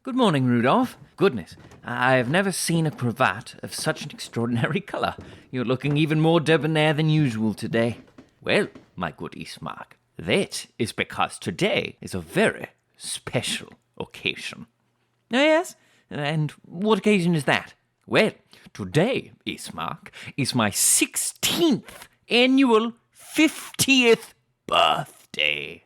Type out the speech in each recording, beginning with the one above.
Good morning, Rudolph. Goodness, I have never seen a cravat of such an extraordinary colour. You're looking even more debonair than usual today. Well, my good Ismark, that is because today is a very special occasion. Oh, yes? And what occasion is that? Well, today, Ismark, is my 16th annual 50th birthday.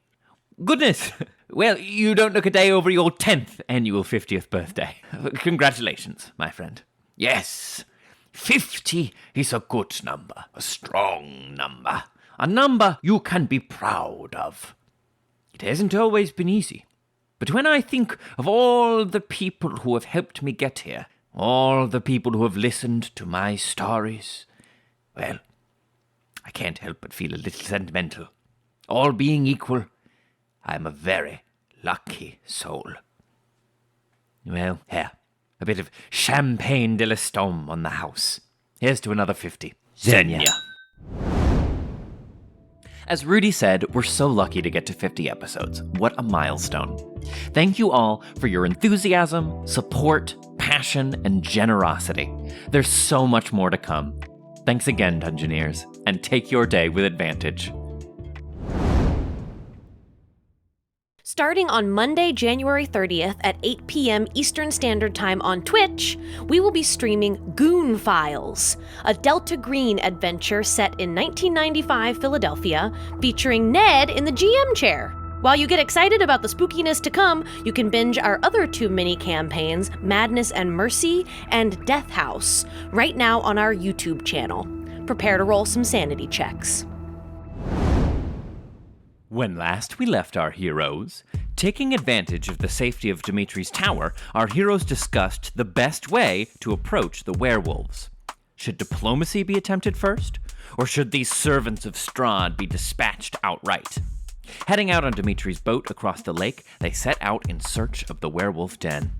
Goodness! Well, you don't look a day over your 10th annual 50th birthday. Congratulations, my friend. Yes, 50 is a good number, a strong number, a number you can be proud of. It hasn't always been easy, but when I think of all the people who have helped me get here, all the people who have listened to my stories, well, I can't help but feel a little sentimental. All being equal, I am a very lucky soul. Well, here, a bit of champagne de l'Estombe on the house. Here's to another 50. Xenia. As Rudy said, we're so lucky to get to 50 episodes. What a milestone. Thank you all for your enthusiasm, support, passion, and generosity. There's so much more to come. Thanks again, Dungeoneers, and take your day with advantage. Starting on Monday, January 30th at 8 p.m. Eastern Standard Time on Twitch, we will be streaming Goon Files, a Delta Green adventure set in 1995 Philadelphia, featuring Ned in the GM chair. While you get excited about the spookiness to come, you can binge our other 2 mini-campaigns, Madness and Mercy and Death House, right now on our YouTube channel. Prepare to roll some sanity checks. When last we left our heroes, taking advantage of the safety of Dimitri's tower, our heroes discussed the best way to approach the werewolves. Should diplomacy be attempted first, or should these servants of Strahd be dispatched outright? Heading out on Dimitri's boat across the lake, they set out in search of the werewolf den.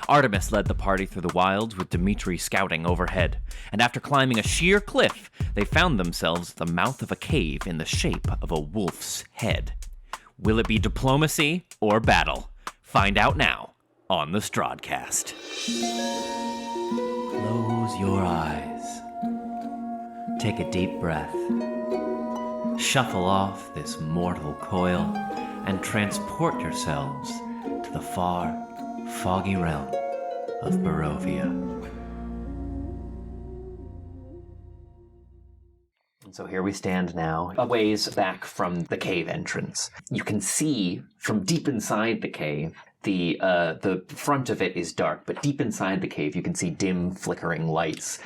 Artemis led the party through the wilds with Dimitri scouting overhead, and after climbing a sheer cliff, they found themselves at the mouth of a cave in the shape of a wolf's head. Will it be diplomacy or battle? Find out now on the Strahdcast. Close your eyes. Take a deep breath. Shuffle off this mortal coil and transport yourselves to the far, foggy realm of Barovia. And so here we stand now, a ways back from the cave entrance. You can see from deep inside the cave, the front of it is dark, but deep inside the cave you can see dim, flickering lights,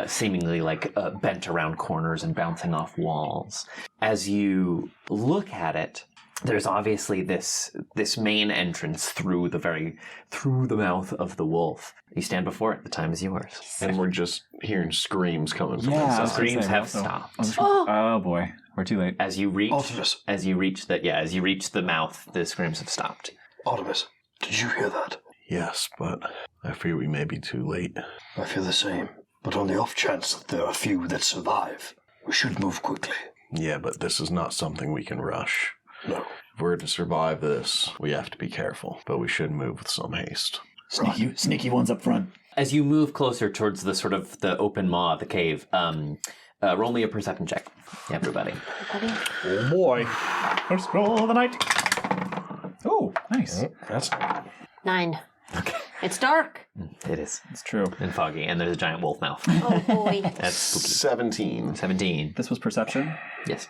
seemingly like bent around corners and bouncing off walls. As you look at it, there's obviously this main entrance through the mouth of the wolf. You stand before it. The time is yours. And we're just hearing screams coming from Yeah, inside. Screams have stopped. Oh boy, we're too late. Artemis, As you reach the mouth, the screams have stopped. Artemis, did you hear that? Yes, but I fear we may be too late. I feel the same. But on the off chance that there are few that survive, we should move quickly. Yeah, but this is not something we can rush. No. If we're to survive this, we have to be careful, but we should move with some haste. Sneaky ones up front. As you move closer towards the sort of the open maw of the cave, roll me a perception check, everybody. Oh boy. Let's roll the night. Oh, nice. That's 9. Okay. It's dark. It is. It's true. And foggy, and there's a giant wolf mouth. Oh boy. That's spooky. 17. 17. This was perception. Yes.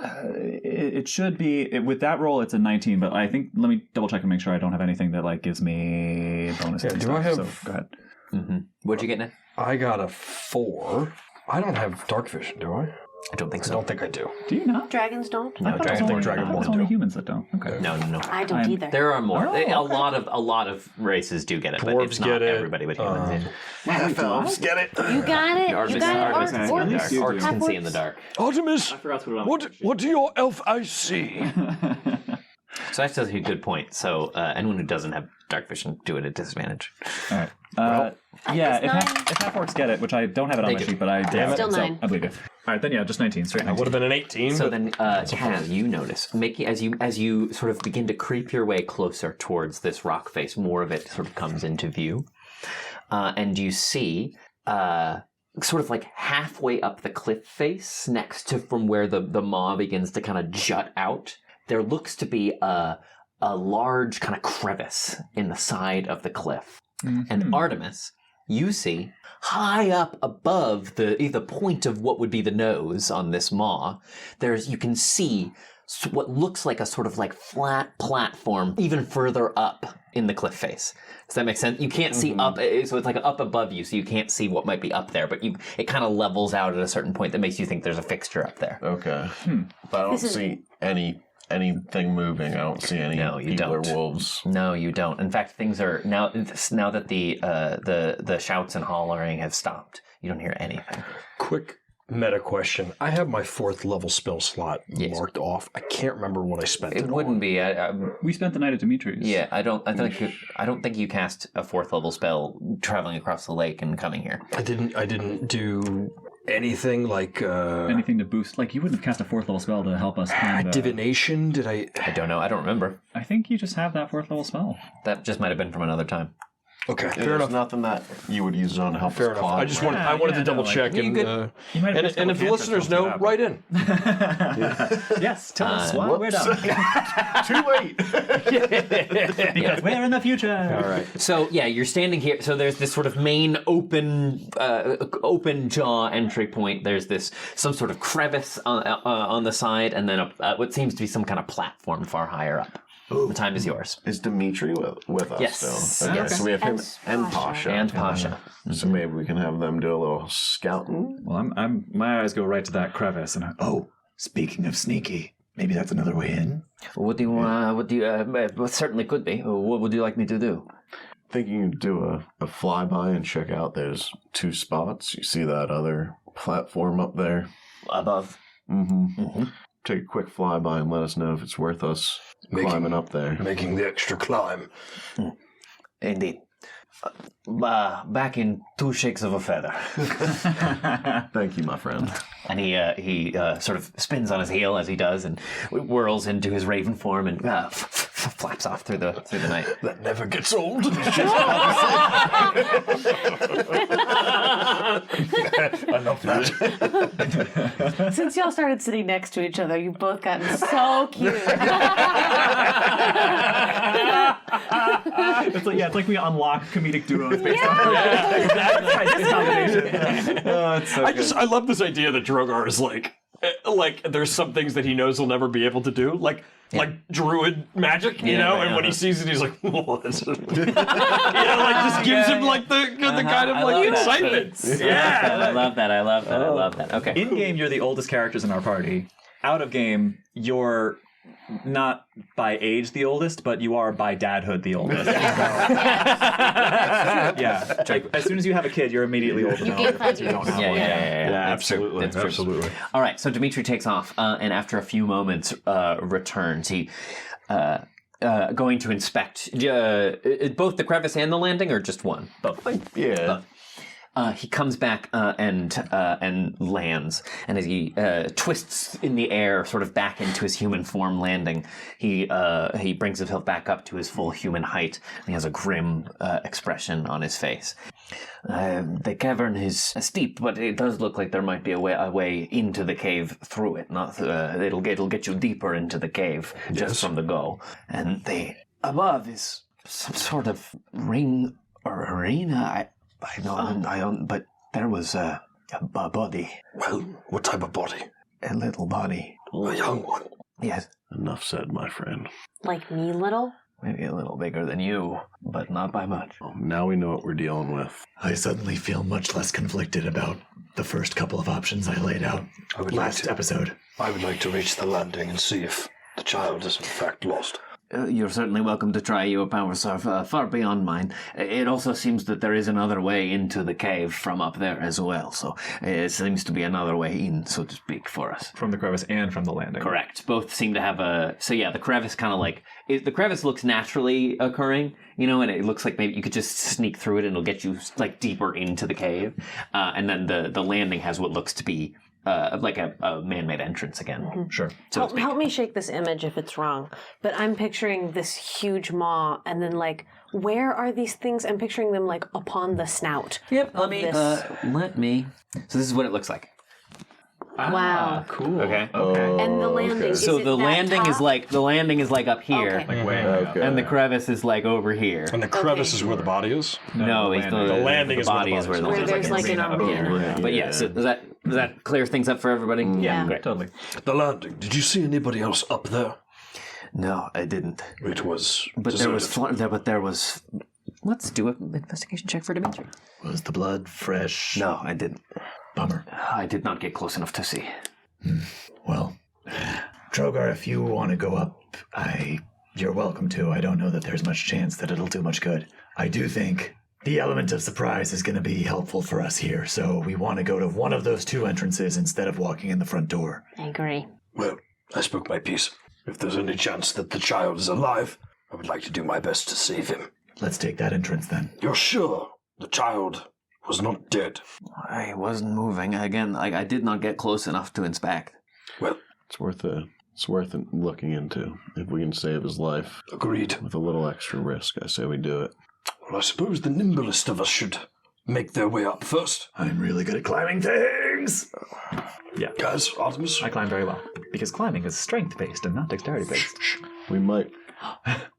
It should be with that roll. It's a 19, but I think let me double check and make sure I don't have anything that gives me bonuses. Yeah, and do I stuff, have- So go ahead. Mm-hmm. What'd you get, Ned? I got a 4. I don't have dark vision, do I? I don't think I so. don't think I do. Do you not? Dragons don't? No, I thought it was only- Dragonborn I thought it was only do. humans that don't. Okay. No. I don't either. There are more. Oh, A lot of races do get it, but it's Dwarves not get it. everybody but humans. Half-elves get it. You got it. Artemis You got it. can see in the At least dark. you do. Orcs can see in the dark. Artemis, I forgot to put it on. what do your elf eyes see? So that's actually a good point. So anyone who doesn't have dark vision, do it at disadvantage. All right. Yeah, It's if Half-Orcs get it, which I don't have it on They my do. sheet, but I do. Still so 9. I believe you. right, then just 19. Straight That 19. would have been an 18. So but then, Cal, you notice, as you sort of begin to creep your way closer towards this rock face, more of it sort of comes into view, and you see sort of like halfway up the cliff face, next to from where the maw begins to kind of jut out, there looks to be a large kind of crevice in the side of the cliff. Mm-hmm. And Artemis, you see, high up above the point of what would be the nose on this maw, you can see what looks like a sort of like flat platform even further up in the cliff face. Does that make sense? You can't see up, so it's like up above you, so you can't see what might be up there, but it kind of levels out at a certain point that makes you think there's a fixture up there. Okay. But I don't see anything moving. I don't see any people or wolves. No, you don't. In fact, things are now that the shouts and hollering have stopped, you don't hear anything. Quick meta question. I have my 4th level spell slot marked off. I can't remember what I spent it on. It wouldn't be. We spent the night at Dimitri's. Yeah, I don't think you cast a 4th level spell traveling across the lake and coming here. I didn't do anything like anything to boost. Like you wouldn't have cast a 4th level spell to help us. Divination? Did I? I don't know. I don't remember. I think you just have that 4th level spell. That just might have been from another time. Okay, fair enough. Nothing that you would use on to help fair us enough. climb. I wanted to double check. You And if the listeners know, write in. Yes, tell us why we're done. Too late. Because we're in the future. All right. So yeah, you're standing here. So there's this sort of main open jaw entry point. There's some sort of crevice on the side, and then what seems to be some kind of platform far higher up. Ooh. The time is yours. Is Dimitri with us still? Okay, yes. So we have him and Pasha. And Pasha. Mm-hmm. So maybe we can have them do a little scouting. Well, my eyes go right to that crevice, and speaking of sneaky, maybe that's another way in. What do you? Well, certainly could be. What would you like me to do? Thinking you do a flyby and check out. There's 2 spots. You see that other platform up there above. Mm-hmm. Take a quick flyby and let us know if it's worth us climbing up there. Making the extra climb. Indeed. Back in 2 shakes of a feather. Thank you, my friend. And he sort of spins on his heel as he does, and whirls into his raven form and flaps off through the night. That never gets old. I love that. Since y'all started sitting next to each other, you've both gotten so cute. It's like we unlock comedic duos based on this combination. It's so good. I love this idea that Drogar is like there's some things that he knows he'll never be able to do, like druid magic, and when he sees it, he's like, what? Just gives him like the kind of like excitement. I love that. Okay. In game, you're the oldest characters in our party. Out of game, you're not by age the oldest, but you are by dadhood the oldest. Yeah. Like, as soon as you have a kid, you're immediately old enough. gain friends. You don't have one. Yeah, absolutely. That's true. Absolutely. All right, so Dimitri takes off, and after a few moments, returns. He going to inspect both the crevice and the landing, or just one? Both. Yeah. He comes back and lands, and as he twists in the air, sort of back into his human form, landing, he brings himself back up to his full human height, and he has a grim expression on his face. The cavern is steep, but it does look like there might be a way into the cave through it. Not it'll get you deeper into the cave just from the go. And the above is some sort of ring or arena. I don't. But there was a body. Well, what type of body? A little body. A young one. Yes. Enough said, my friend. Like me, little? Maybe a little bigger than you, but not by much. Now we know what we're dealing with. I suddenly feel much less conflicted about the first couple of options I laid out last episode. I would like to reach the landing and see if the child is in fact lost. You're certainly welcome to try. Your powers are far beyond mine. It also seems that there is another way into the cave from up there as well, so it seems to be another way in, so to speak, for us. From the crevice and from the landing. Correct. Both seem to have a... So yeah, the crevice kind of like... The crevice looks naturally occurring, and it looks like maybe you could just sneak through it and it'll get you like deeper into the cave. And then the landing has what looks to be a man-made entrance again. Sure. So to Help me shake this image if it's wrong. But I'm picturing this huge maw, and then like, where are these things? I'm picturing them like upon the snout. Yep. of this. Let me. So this is what it looks like. Wow. Cool. Okay. Okay. And the landing. Is So it the that landing top? is like up here, Okay. Like way up. Okay. and the crevice is like over here. And the crevice is where the body is? No, it's the landing is where the body is where the Where landing there's like an umbrella. But yeah, so does that clear things up for everybody? Yeah. Great. Totally. The landing. Did you see anybody else up there? No, I didn't. It was But deserted. there was. Let's do an investigation check for Dimitri. Was the blood fresh? No, I didn't. Bummer. I did not get close enough to see. Well, Drogar, if you want to go up, you're welcome to. I don't know that there's much chance that it'll do much good. I do think the element of surprise is going to be helpful for us here, so we want to go to one of those two entrances instead of walking in the front door. I agree. Well, I spoke my piece. If there's any chance that the child is alive, I would like to do my best to save him. Let's take that entrance then. You're sure the child was not dead? I wasn't moving. Again, I did not get close enough to inspect. Well, It's worth looking into. If we can save his life agreed. with a little extra risk, I say we do it. Well, I suppose the nimblest of us should make their way up first. I'm really good at climbing things. Yeah. Guys, Artemis. I climb very well because climbing is strength-based and not dexterity-based. We might.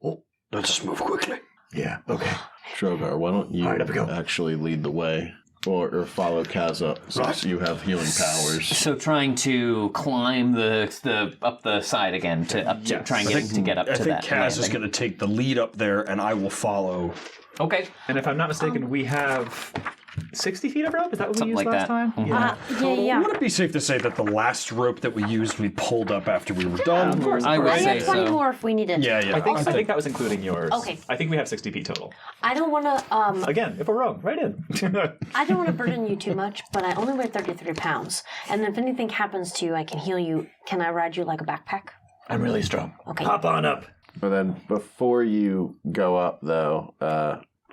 Oh, let us move quickly. Yeah, okay. Drogar, why don't you All right, up we go. actually lead the way? Or follow Kaz up, since Right. you have healing powers. So trying to climb the up the side again to try and get up to that. I think Kaz is landing. going to take the lead up there, and I will follow. Okay. And if I'm not mistaken, we have 60 feet of rope? Is that what we Something used like last that. time? Yeah. Would it be safe to say that the last rope that we used, we pulled up after we were done? Of course. I would I say have 20 so. more if we need it. Yeah, yeah. I think that was including yours. Okay. I think we have 60 feet total. I don't want to. Again, if we're wrong, right in. I don't want to burden you too much, but I only weigh 33 pounds. And if anything happens to you, I can heal you. Can I ride you like a backpack? I'm really strong. Okay. Hop on up. But then, before you go up, though,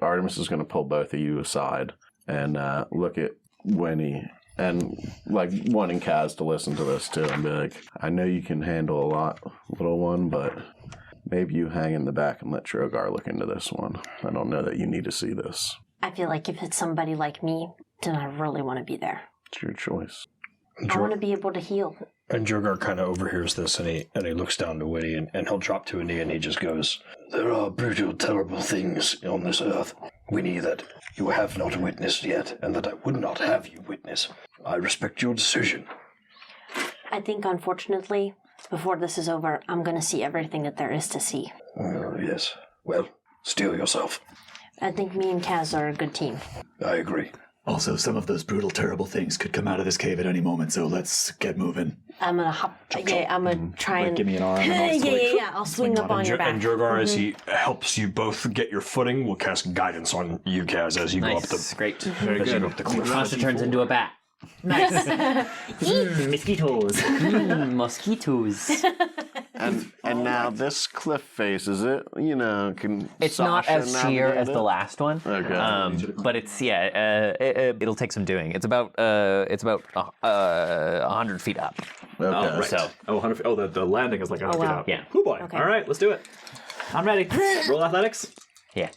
Artemis is going to pull both of you aside and look at Winnie and, like, wanting Kaz to listen to this, too, and be like, I know you can handle a lot, little one, but maybe you hang in the back and let Drogar look into this one. I don't know that you need to see this. I feel like if it's somebody like me, then I really want to be there. It's your choice. I want to be able to heal. And Drogar kind of overhears this, and he looks down to Winnie, and he'll drop to a knee, and he just goes, "There are brutal, terrible things on this earth, Winnie, that you have not witnessed yet, and that I would not have you witness. I respect your decision." I think, unfortunately, before this is over, I'm going to see everything that there is to see. Yes. Well, steel yourself. I think me and Kaz are a good team. I agree. Also, some of those brutal, terrible things could come out of this cave at any moment, so let's get moving. I'm going to hop. Yeah, I'm going to try and. give me an arm and I'll Yeah. I'll swing up on your back. And Drogar, as he helps you both get your footing, will cast guidance on you, Kaz, as you go up Nice. the Great. Very as you good. go up the cliff. Sasha turns into a bat. Mosquitoes. Mosquitoes. And now this cliff face, is it, can It's not Sasha as sheer navigate as it? the last one. Okay. But it's it'll take some doing. It's about 100 feet up. Okay. Right. So Oh, 100 feet. Oh, the landing is like 100 feet wow. up. Yeah. Oh boy. Okay. All right, let's do it. I'm ready. Roll athletics. yeah,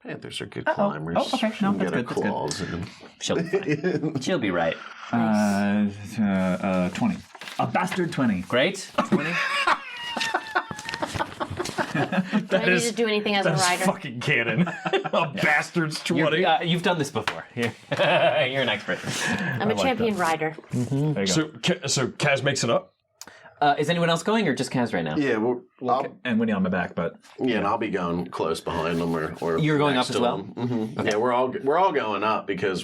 Panthers are good climbers. Oh, okay. No, You can that's get her good, that's good. claws in. she'll be fine. She'll be right. 20. A bastard 20. Great. 20. Do I need to do anything as a rider? fucking canon. A bastard's 20. You've done this before. You're an expert. I'm a champion rider. There you go. So Kaz makes it up. Is anyone else going, or just Kaz right now? Yeah, And Winnie on my back, but and I'll be going close behind them, or You're going next up as to well? them. Mm-hmm. Yeah, we're all going up because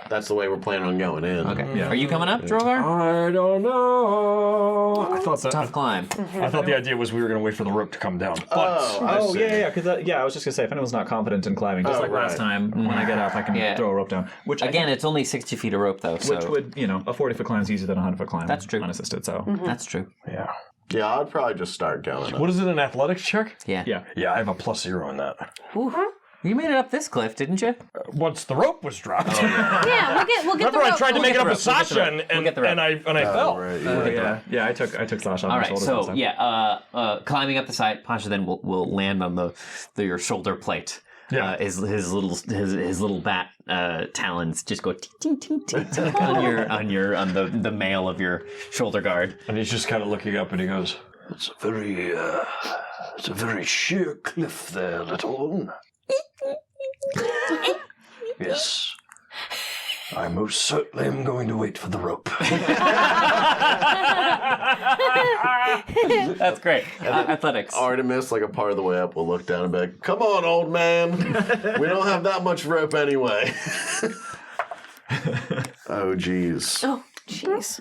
that's the way we're planning on going in. Okay. Yeah. Are you coming up, Drogar? I don't know. I thought Tough climb. I thought the idea was we were going to wait for the rope to come down. But Oh yeah, because I was just gonna say if anyone's not confident in climbing, just like last time, when I get up, I can Yeah. throw a rope down. Which Again, it's only 60 feet of rope, though. So which would a 40-foot climb is easier than a 100-foot climb. That's true. Unassisted. So that's true. yeah. Yeah, I'd probably just start going up. What is it, an athletics check? Yeah. yeah. Yeah, I have a +0 on that. You made it up this cliff, didn't you? Once the rope was dropped. Yeah, we'll get Remember, the I rope. tried to make it up with Sasha, and I fell. Right, Yeah, I took Sasha on All my right, shoulders. so last time. climbing up the side, Pasha then will land on your shoulder plate. Yeah. His little bat talons just go ting ting ting ting on the mail of your shoulder guard. And he's just kind of looking up, and he goes, It's a very sheer cliff there, little one. Yes. I most certainly am going to wait for the rope. That's great. Athletics. Artemis, like a part of the way up, will look down and be like, "Come on, old man. We don't have that much rope anyway." Oh, jeez. Oh, jeez.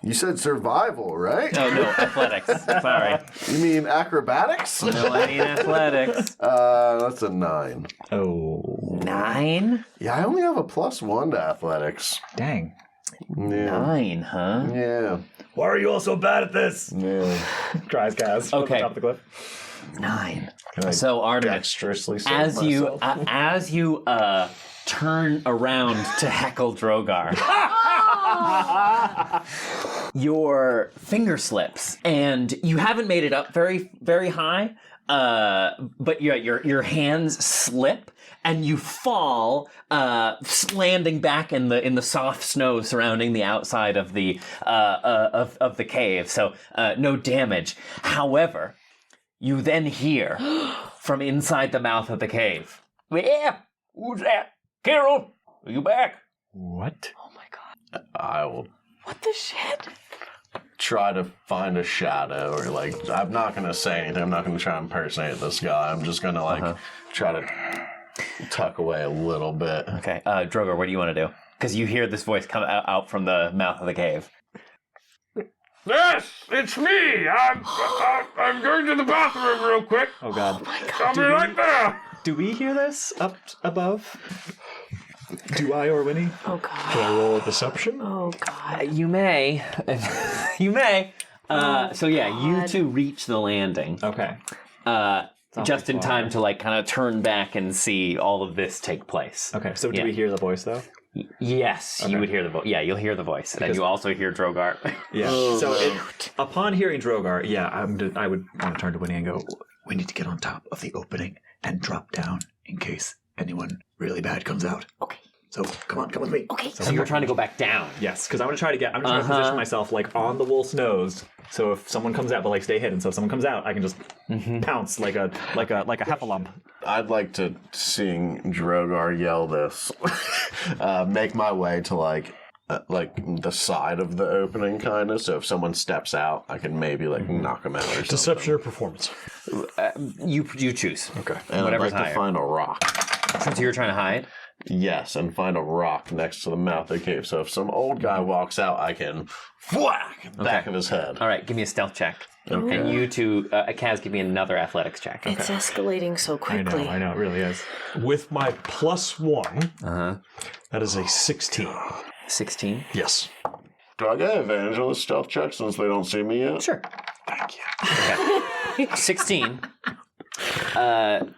You said survival, right? Oh no, athletics. Sorry. You mean acrobatics? No, I mean athletics. That's a 9. Oh, 9? Yeah, I only have a +1 to athletics. dang. Yeah. 9, huh? Yeah. Why are you all so bad at this? Yeah. Tries Kaz. Okay. Top of the cliff. 9. So Artemis, Dexterously save as you myself. turn around to heckle Drogar, your finger slips, and you haven't made it up very, very high. But your hands slip, and you fall, landing back in the soft snow surrounding the outside of the cave. So no damage. However, you then hear from inside the mouth of the cave. Yeah, who's that? Carol, are you back? What? Oh my god. I will What the shit? try to find a shadow, or like, I'm not going to say anything. I'm not going to try and impersonate this guy. I'm just going to try to tuck away a little bit. Okay, Drogar, what do you want to do? Because you hear this voice come out from the mouth of the cave. Yes, it's me. I'm going to the bathroom real quick. Oh god. I'll be right there. Do we hear this up above? Do I or Winnie? Oh god. Can I roll a deception? Oh god. You may. You may. So yeah, you two reach the landing. Okay. Just in time to kind of turn back and see all of this take place. Okay, so do Yeah. we hear the voice though? Yes, you would hear the voice. Yeah, you'll hear the voice. And you also hear Drogar. Yeah. So upon hearing Drogar, I would want to turn to Winnie and go, We need to get on top of the opening and drop down in case anyone really bad comes out. Okay. So come on, come with me. Okay. So you're trying to go back down. yes, because I'm going to try to position myself on the wolf's nose. So if someone comes out, but stay hidden. So if someone comes out, I can just pounce like a heffalump. I'd like to sing Drogar yell this. Make my way to the side of the opening, kind of. So if someone steps out, I can maybe knock them out or something. Deception or performance? You choose. Okay. And I'd whatever's like to higher. find a rock. So you're trying to hide? Yes, and find a rock next to the mouth of the cave. So if some old guy walks out, I can whack back of his head. All right, give me a stealth check. Okay. And you two, Kaz, give me another athletics check. It's escalating so quickly. I know, it really is. With my +1, that is a 16. 16? Yes. Do I get advantage on the stealth check since they don't see me yet? Sure. Thank you. Okay. 16.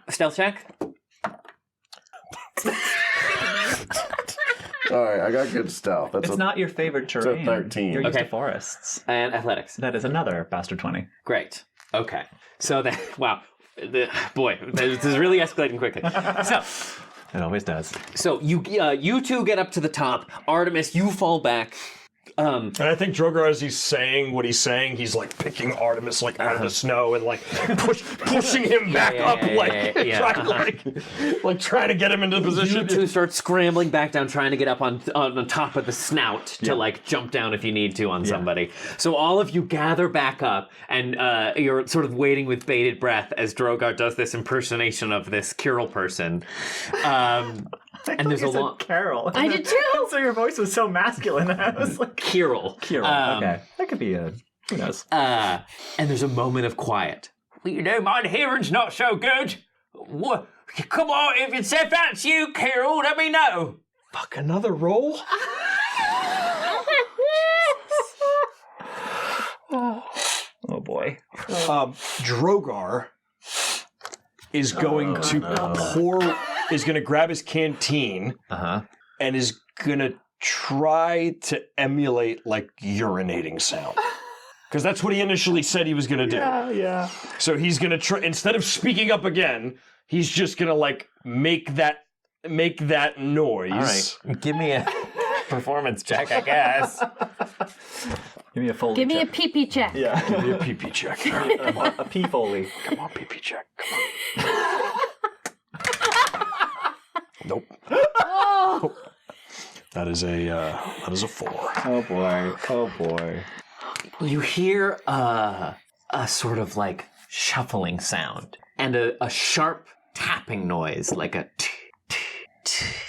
Stealth check? All right, I got good stealth. That's It's a not your favorite terrain. 13. You're used Okay. to forests. And athletics. That is another bastard 20. Great. Okay. So that, wow. This is really escalating quickly. It always does. So you two get up to the top. Artemis, you fall back. And I think Drogar, as he's saying what he's saying, he's picking Artemis out of the snow and pushing him back up, trying to get him into the position. You two start scrambling back down, trying to get up on top of the snout to jump down if you need to on somebody. So all of you gather back up, and you're sort of waiting with bated breath as Drogar does this impersonation of this Kirill person. And there's a long Carol. I did too. So your voice was so masculine. I was like, Kirill. okay. That could be a, who knows? And there's a moment of quiet. Well, my hearing's not so good. What? Come on, if that's you, Carol, let me know. Fuck, another roll? Oh boy. Drogar is going to grab his canteen and is going to try to emulate like urinating sound. Because that's what he initially said he was going to do. Yeah. So he's going to try, instead of speaking up again, he's just going to like make that noise. All right. Give me a performance check, I guess. Give me a Foley Give me a check. pee-pee check. Yeah. Give me a pee-pee check. A pee Foley. Come on, pee-pee check. Come on. Nope. Oh. That is a 4. Oh boy. You hear a sort of like shuffling sound and a sharp tapping noise, like a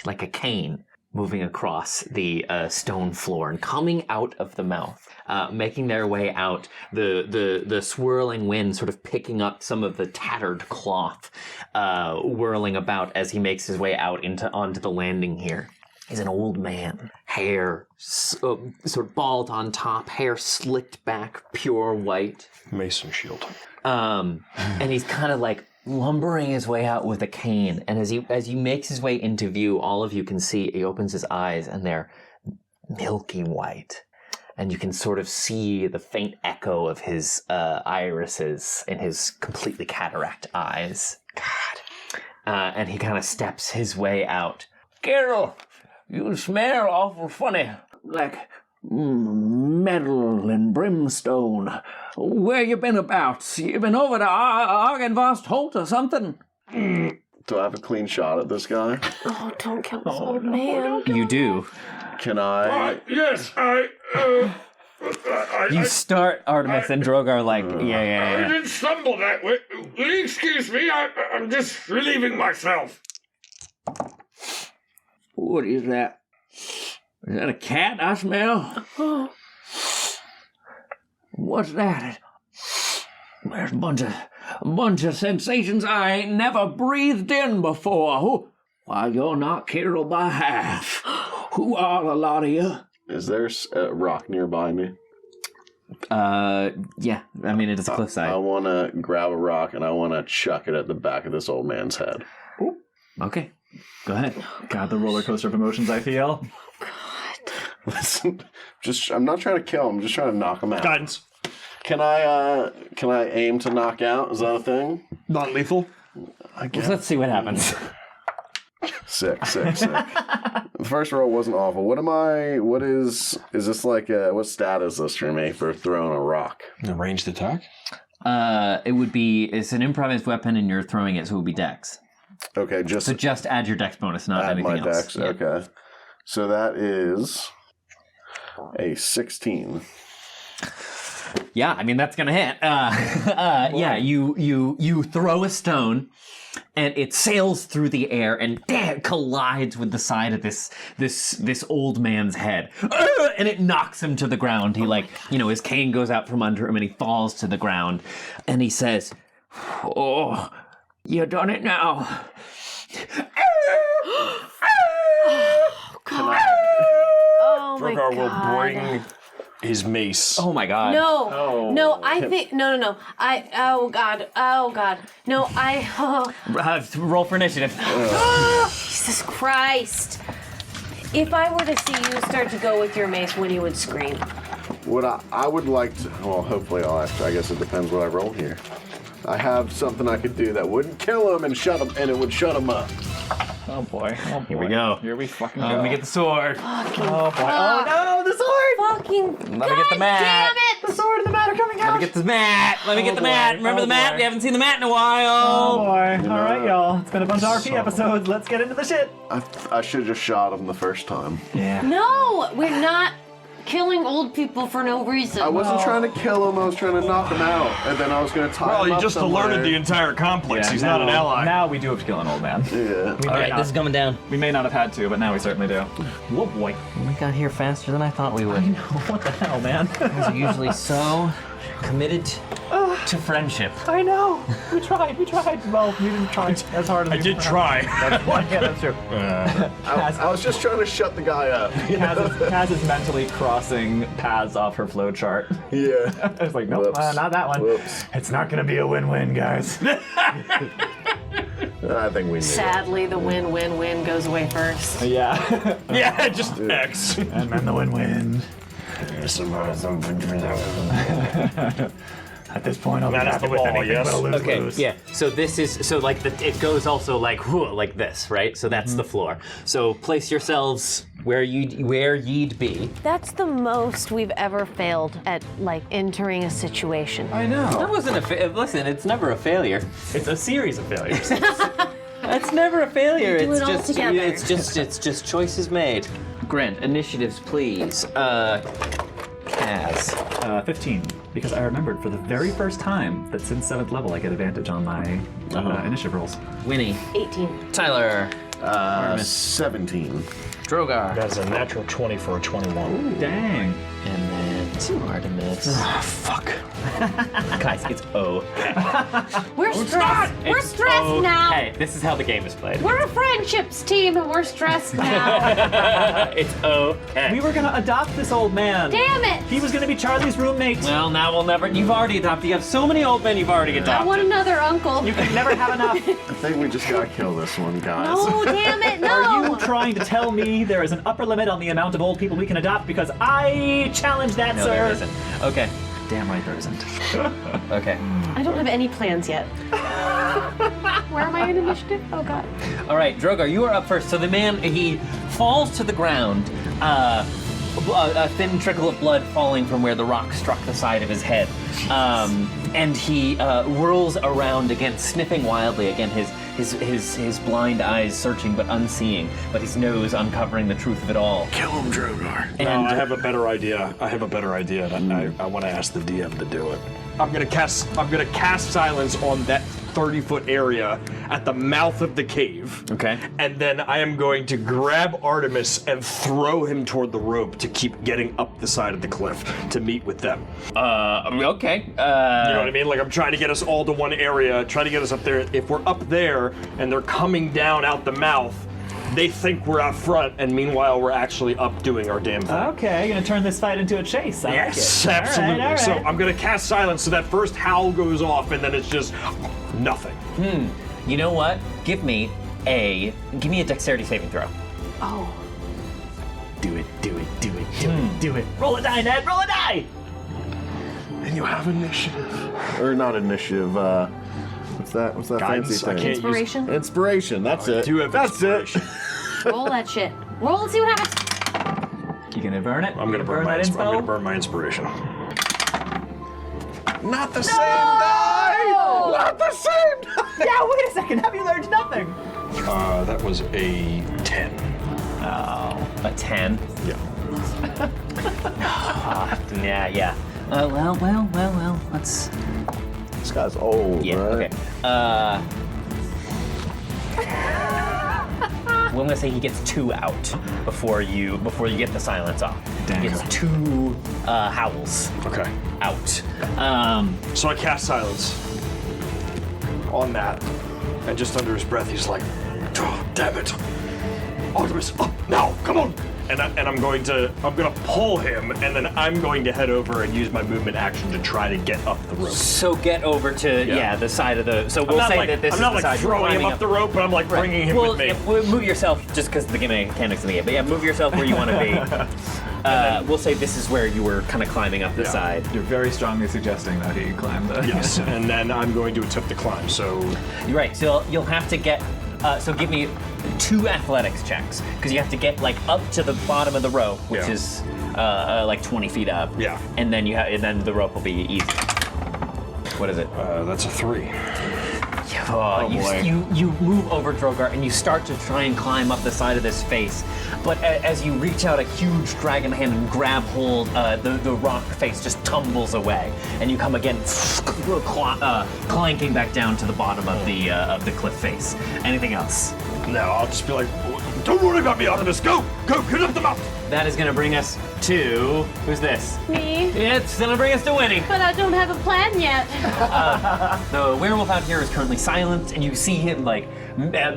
like a cane moving across the stone floor and coming out of the mouth, making their way out. The swirling wind sort of picking up some of the tattered cloth, whirling about as he makes his way out onto the landing here. He's an old man, hair sort of bald on top, hair slicked back, pure white. Mason shield. And he's kind of like lumbering his way out with a cane. And as he makes his way into view, all of you can see he opens his eyes and they're milky white. And you can sort of see the faint echo of his irises in his completely cataract eyes. God. And he kind of steps his way out. Carol, you smell awful funny, like metal and brimstone. Where you been about? You been over to Argenvost Holt or something? Do I have a clean shot at this guy? Oh, don't kill this old man. You do. Can I? Yes, You start Artemis and Drogar like, yeah. didn't stumble that way. Will you excuse me? I'm just relieving myself. What is that? Is that a cat I smell? What's that? There's a bunch of sensations I ain't never breathed in before. Why, you're not Carol by half. Who are a lot of you? Is there a rock nearby me? Yeah. I mean, it is a cliffside. I want to grab a rock and I want to chuck it at the back of this old man's head. Okay. Go ahead. God, the roller coaster of emotions I feel. Listen, I'm not trying to kill him. I'm just trying to knock him out. Guidance. Can I aim to knock out? Is that a thing? Non-lethal. I guess. Let's see what happens. Sick. The first roll wasn't awful. Is this like what stat is this for me for throwing a rock? A ranged attack? It's an improvised weapon and you're throwing it, so it would be dex. Okay, So just add your dex bonus, not add anything my else. dex. Okay. So that is a 16. Yeah, I mean that's gonna hit. Yeah, you throw a stone, and it sails through the air and collides with the side of this old man's head, and it knocks him to the ground. He his cane goes out from under him, and he falls to the ground, and he says, "Oh, you done it now." Oh my Drogar god. will bring his mace. Oh my god. No, I think no. Oh god. No, Roll for initiative. Jesus Christ. If I were to see you start to go with your mace, Winnie would scream. What I would like to, well, hopefully I guess it depends what I roll here. I have something I could do that wouldn't kill him and it would shut him up. Oh boy. Here we go. Here we fucking go. Let me get the sword. Fucking Oh boy. Oh no, the sword! fucking Let me get the mat. Damn it! The sword and the mat are coming out! Let me get the mat. Let me get the mat. Remember the mat? boy. We haven't seen the mat in a Oh while. boy. Alright, y'all. It's been a bunch of RP episodes. Let's get into the shit. I should have just shot him the first time. Yeah. No, we're not killing old people for no reason. I wasn't trying to kill him, I was trying to knock him out, and then I was going to tie Well, him you up just somewhere. alerted the entire complex. He's not an ally. Now we do have to kill an old man. Yeah. We All may right, not. this is coming down. We may not have had to, but now we certainly do. Whoa, boy. We got here faster than I thought we would. I know. What the hell, man? We're usually so committed to friendship. I know. We tried. Well, you didn't try as hard as I we did perhaps- try. Yeah, that's true. I was just trying to shut the guy up. Kaz is mentally crossing paths off her flow chart. Yeah. I was like, nope, Whoops. not that one. Whoops. It's not going to be a win-win, guys. I think we knew. Sadly, the win goes away first. Yeah. Yeah, just X. And then the win-win. At this point, I'll be That is happy the with ball, anything yes. but a lose. Okay, yeah. So this is it goes also like this, right? So that's the floor. So place yourselves where ye'd be. That's the most we've ever failed at, like, entering a situation. I know. That wasn't listen. It's never a failure. It's a series of failures. That's never a failure. Do it all together. It's just choices made. Grant, initiatives, please. Kaz. 15, because I remembered for the very first time that since 7th level I get advantage on my initiative rolls. Winnie. 18. Tyler. 17. Drogar. That's a natural 20 for a 21. Dang. And then Artemis. Fuck. Guys, it's We're stressed. We're stressed now. Hey, this is how the game is played. We're a friendships team and we're stressed now. It's okay. We were gonna adopt this old man. Damn it! He was gonna be Charlie's roommate. Well, now we'll never. You've already adopted. You have so many old men you've already adopted. I want another uncle. You can never have enough. I think we just gotta kill this one, guys. Oh, damn it, no! Are you trying to tell me there is an upper limit on the amount of old people we can adopt? Because I challenge that, No, sir. there isn't. Okay. Damn right there isn't. Okay. I don't have any plans yet. Where am I in initiative? Oh, God. All right, Drogar, you are up first. So the man, he falls to the ground, a thin trickle of blood falling from where the rock struck the side of his head. And he whirls around again, sniffing wildly, again, his blind eyes searching but unseeing, but his nose uncovering the truth of it all. Kill him, Drogar. And No, I have a better idea. I want to ask the DM to do it. I'm gonna cast silence on that 30-foot area at the mouth of the cave. Okay. And then I am going to grab Artemis and throw him toward the rope to keep getting up the side of the cliff to meet with them. Okay. You know what I mean? Like, I'm trying to get us all to one area, trying to get us up there. If we're up there and they're coming down out the mouth, they think we're out front, and meanwhile we're actually up doing our damn thing. Okay, you're gonna turn this fight into a chase. I Yes, like it. absolutely. All right. So I'm gonna cast silence so that first howl goes off, and then it's just nothing. You know what? Give me a dexterity saving throw. Oh. Do it. Do it. Roll a die, Ned. Roll a die. And you have initiative. Or not initiative, what's that Guidance, fancy thing? I can't use- Inspiration? Inspiration, that's it. do have That's inspiration. it. Roll that shit. Roll and see what happens. You gonna burn it? I'm gonna burn that info? I'm gonna burn my inspiration. Not the same die! Not the same die! Yeah, wait a second. Have you learned nothing? That was a 10. Oh. A 10. Yeah. Yeah. Well. Let's. This guy's old, Yeah. right? Okay. Well, I'm gonna say he gets 2 out before you get the silence off. Dang. He gets 2 howls Okay. out. So I cast silence on that, and just under his breath, he's like, "Oh, damn it, Artemis, up now, come on!" And I'm gonna pull him, and then I'm going to head over and use my movement action to try to get up the rope. So get over to the side of the. So we'll say that this I'm is not the like side you're throwing him climbing up the rope, but I'm like bringing him with me. Move yourself just because the mechanics of the game. But yeah, move yourself where you want to be. We'll say this is where you were kind of climbing up the side. You're very strongly suggesting that he climb the... Yes, and then I'm going to attempt to climb. So You're right. So you'll have to get. So give me 2 athletics checks because you have to get like up to the bottom of the rope, which Yeah. is like 20 feet up. Yeah. And then and then the rope will be easy. What is it? that's a 3. Oh, boy. you move over Drogar and you start to try and climb up the side of this face, but as you reach out a huge dragon hand and grab hold, the rock face just tumbles away, and you come again clanking back down to the bottom of the cliff face. Anything else? No, I'll just be like, "Don't worry about me, Artemis. Go, get up the mountain." That is going to bring us to who's this? Me? It's going to bring us to Winnie. But I don't have a plan yet. The werewolf out here is currently silent, and you see him like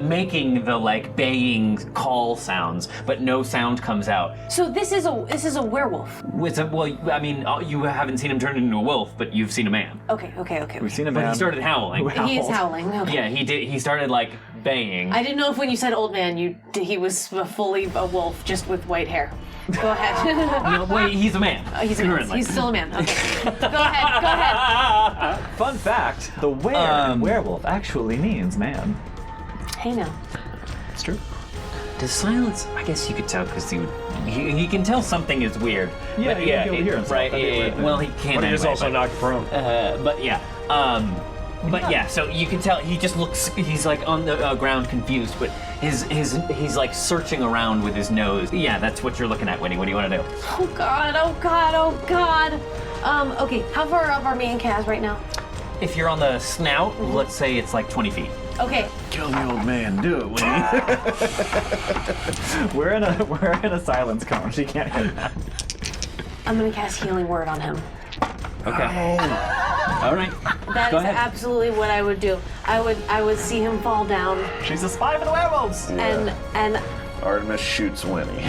making the like baying call sounds, but no sound comes out. So this is a werewolf. I mean, you haven't seen him turn into a wolf, but you've seen a man. Okay. We've seen a man. But he started howling. He is howling. Okay. Yeah, he did. He started like baying. I didn't know if when you said old man, he was fully a wolf just with white hair. Go ahead. No, wait, he's a man. He's a man. He's still a man. Okay. Go ahead. Fun fact: the were in werewolf actually means man. Hey now. It's true. Does silence? I guess you could tell because he can tell something is weird. Yeah, but he can hear himself. right. That'd be a weird thing. Well, he can't. But he is anyway, also knocked prone. But yeah. But yeah, so you can tell he just looks. He's like on the ground, confused. But he's like searching around with his nose. Yeah, that's what you're looking at, Winnie. What do you want to do? Oh God. Okay. How far up are me and Kaz right now? If you're on the snout, let's say it's like 20 feet. Okay. Kill the old man. Do it, Winnie. We're in a silence cone. She can't hear that. I'm gonna cast Healing Word on him. Okay. All right. That Go is ahead. absolutely what I would do. I would see him fall down She's a spy for the werewolves. and Artemis shoots Winnie.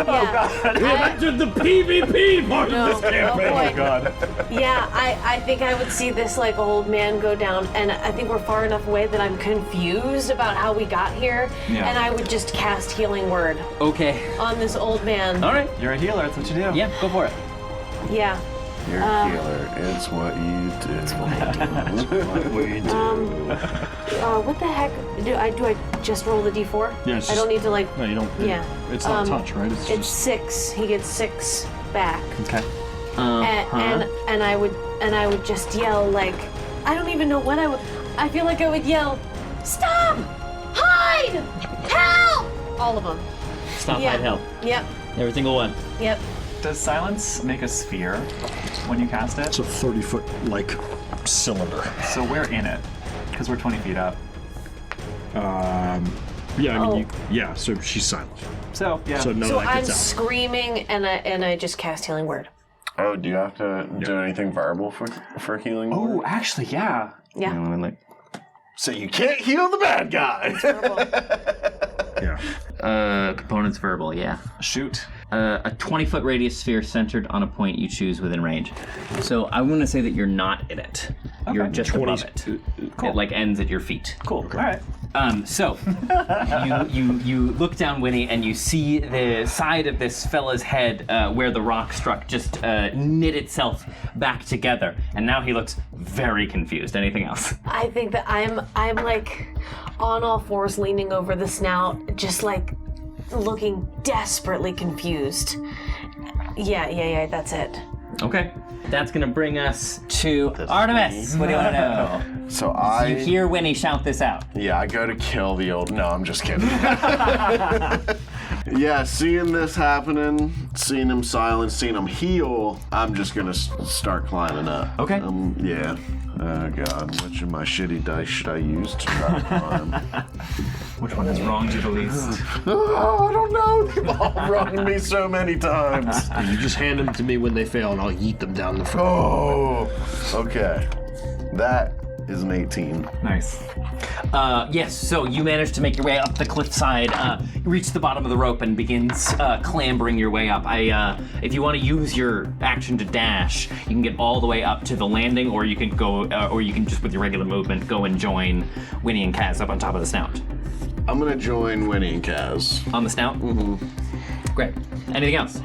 yeah. Entered the PvP part No, of this campaign. oh boy. God. Yeah, I think I would see this like old man go down, and I think we're far enough away that I'm confused about how we got here, Yeah. and I would just cast Healing Word Okay. on this old man. All right. You're a healer. That's what you do. Yeah, go for it. Yeah. You're a healer. It's what you do. What the heck? Do I just roll the d4? Yes. I don't need to like. No, you don't. Yeah. It's not touch, right? It's It's 6. He gets 6 back. Okay. And I would just yell like, I don't even know what I would. I feel like I would yell, stop, hide, help, all of them. Stop, Yeah. hide, help. Yep. Every single one. Yep. Does silence make a sphere when you cast it? a 30-foot like cylinder. So we're in it because we're 20 feet up. Yeah, I mean, Oh. so she's silent. So yeah. So none So of that I'm gets out. screaming and I just cast Healing Word. Oh, do you have to do anything verbal for healing? Oh, word? actually, yeah. Yeah. You know, like, so you can't heal the bad guy. Yeah. Components verbal, yeah. Shoot. A 20-foot radius sphere centered on a point you choose within range. So I want to say that you're not in it. You're just 20. above it. Cool. It like ends at your feet. Cool. All right. So you look down, Winnie, and you see the side of this fella's head where the rock struck just knit itself back together, and now he looks very confused. Anything else? I think that I'm like on all fours leaning over the snout, just like looking desperately confused. Yeah, that's it. Okay. That's gonna bring us to Artemis. What do you want to know? So You hear Winnie shout this out. Yeah, I go to kill the old. No, I'm just kidding. Yeah, seeing this happening, seeing him silent, seeing him heal, I'm just gonna start climbing up. Okay. Yeah. Oh God, which of my shitty dice should I use to try to climb? Which one has wronged you the least? Oh, I don't know. They've all wronged me so many times. You just hand them to me when they fail, and I'll yeet them down the front. Oh, okay. That is an 18. Nice. Yes, so you manage to make your way up the cliffside, you reach the bottom of the rope and begins clambering your way up. If you want to use your action to dash, you can get all the way up to the landing, or you can go, or you can just with your regular movement go and join Winnie and Kaz up on top of the snout. I'm gonna join Winnie and Kaz. On the snout? Mm-hmm. Great. Anything else?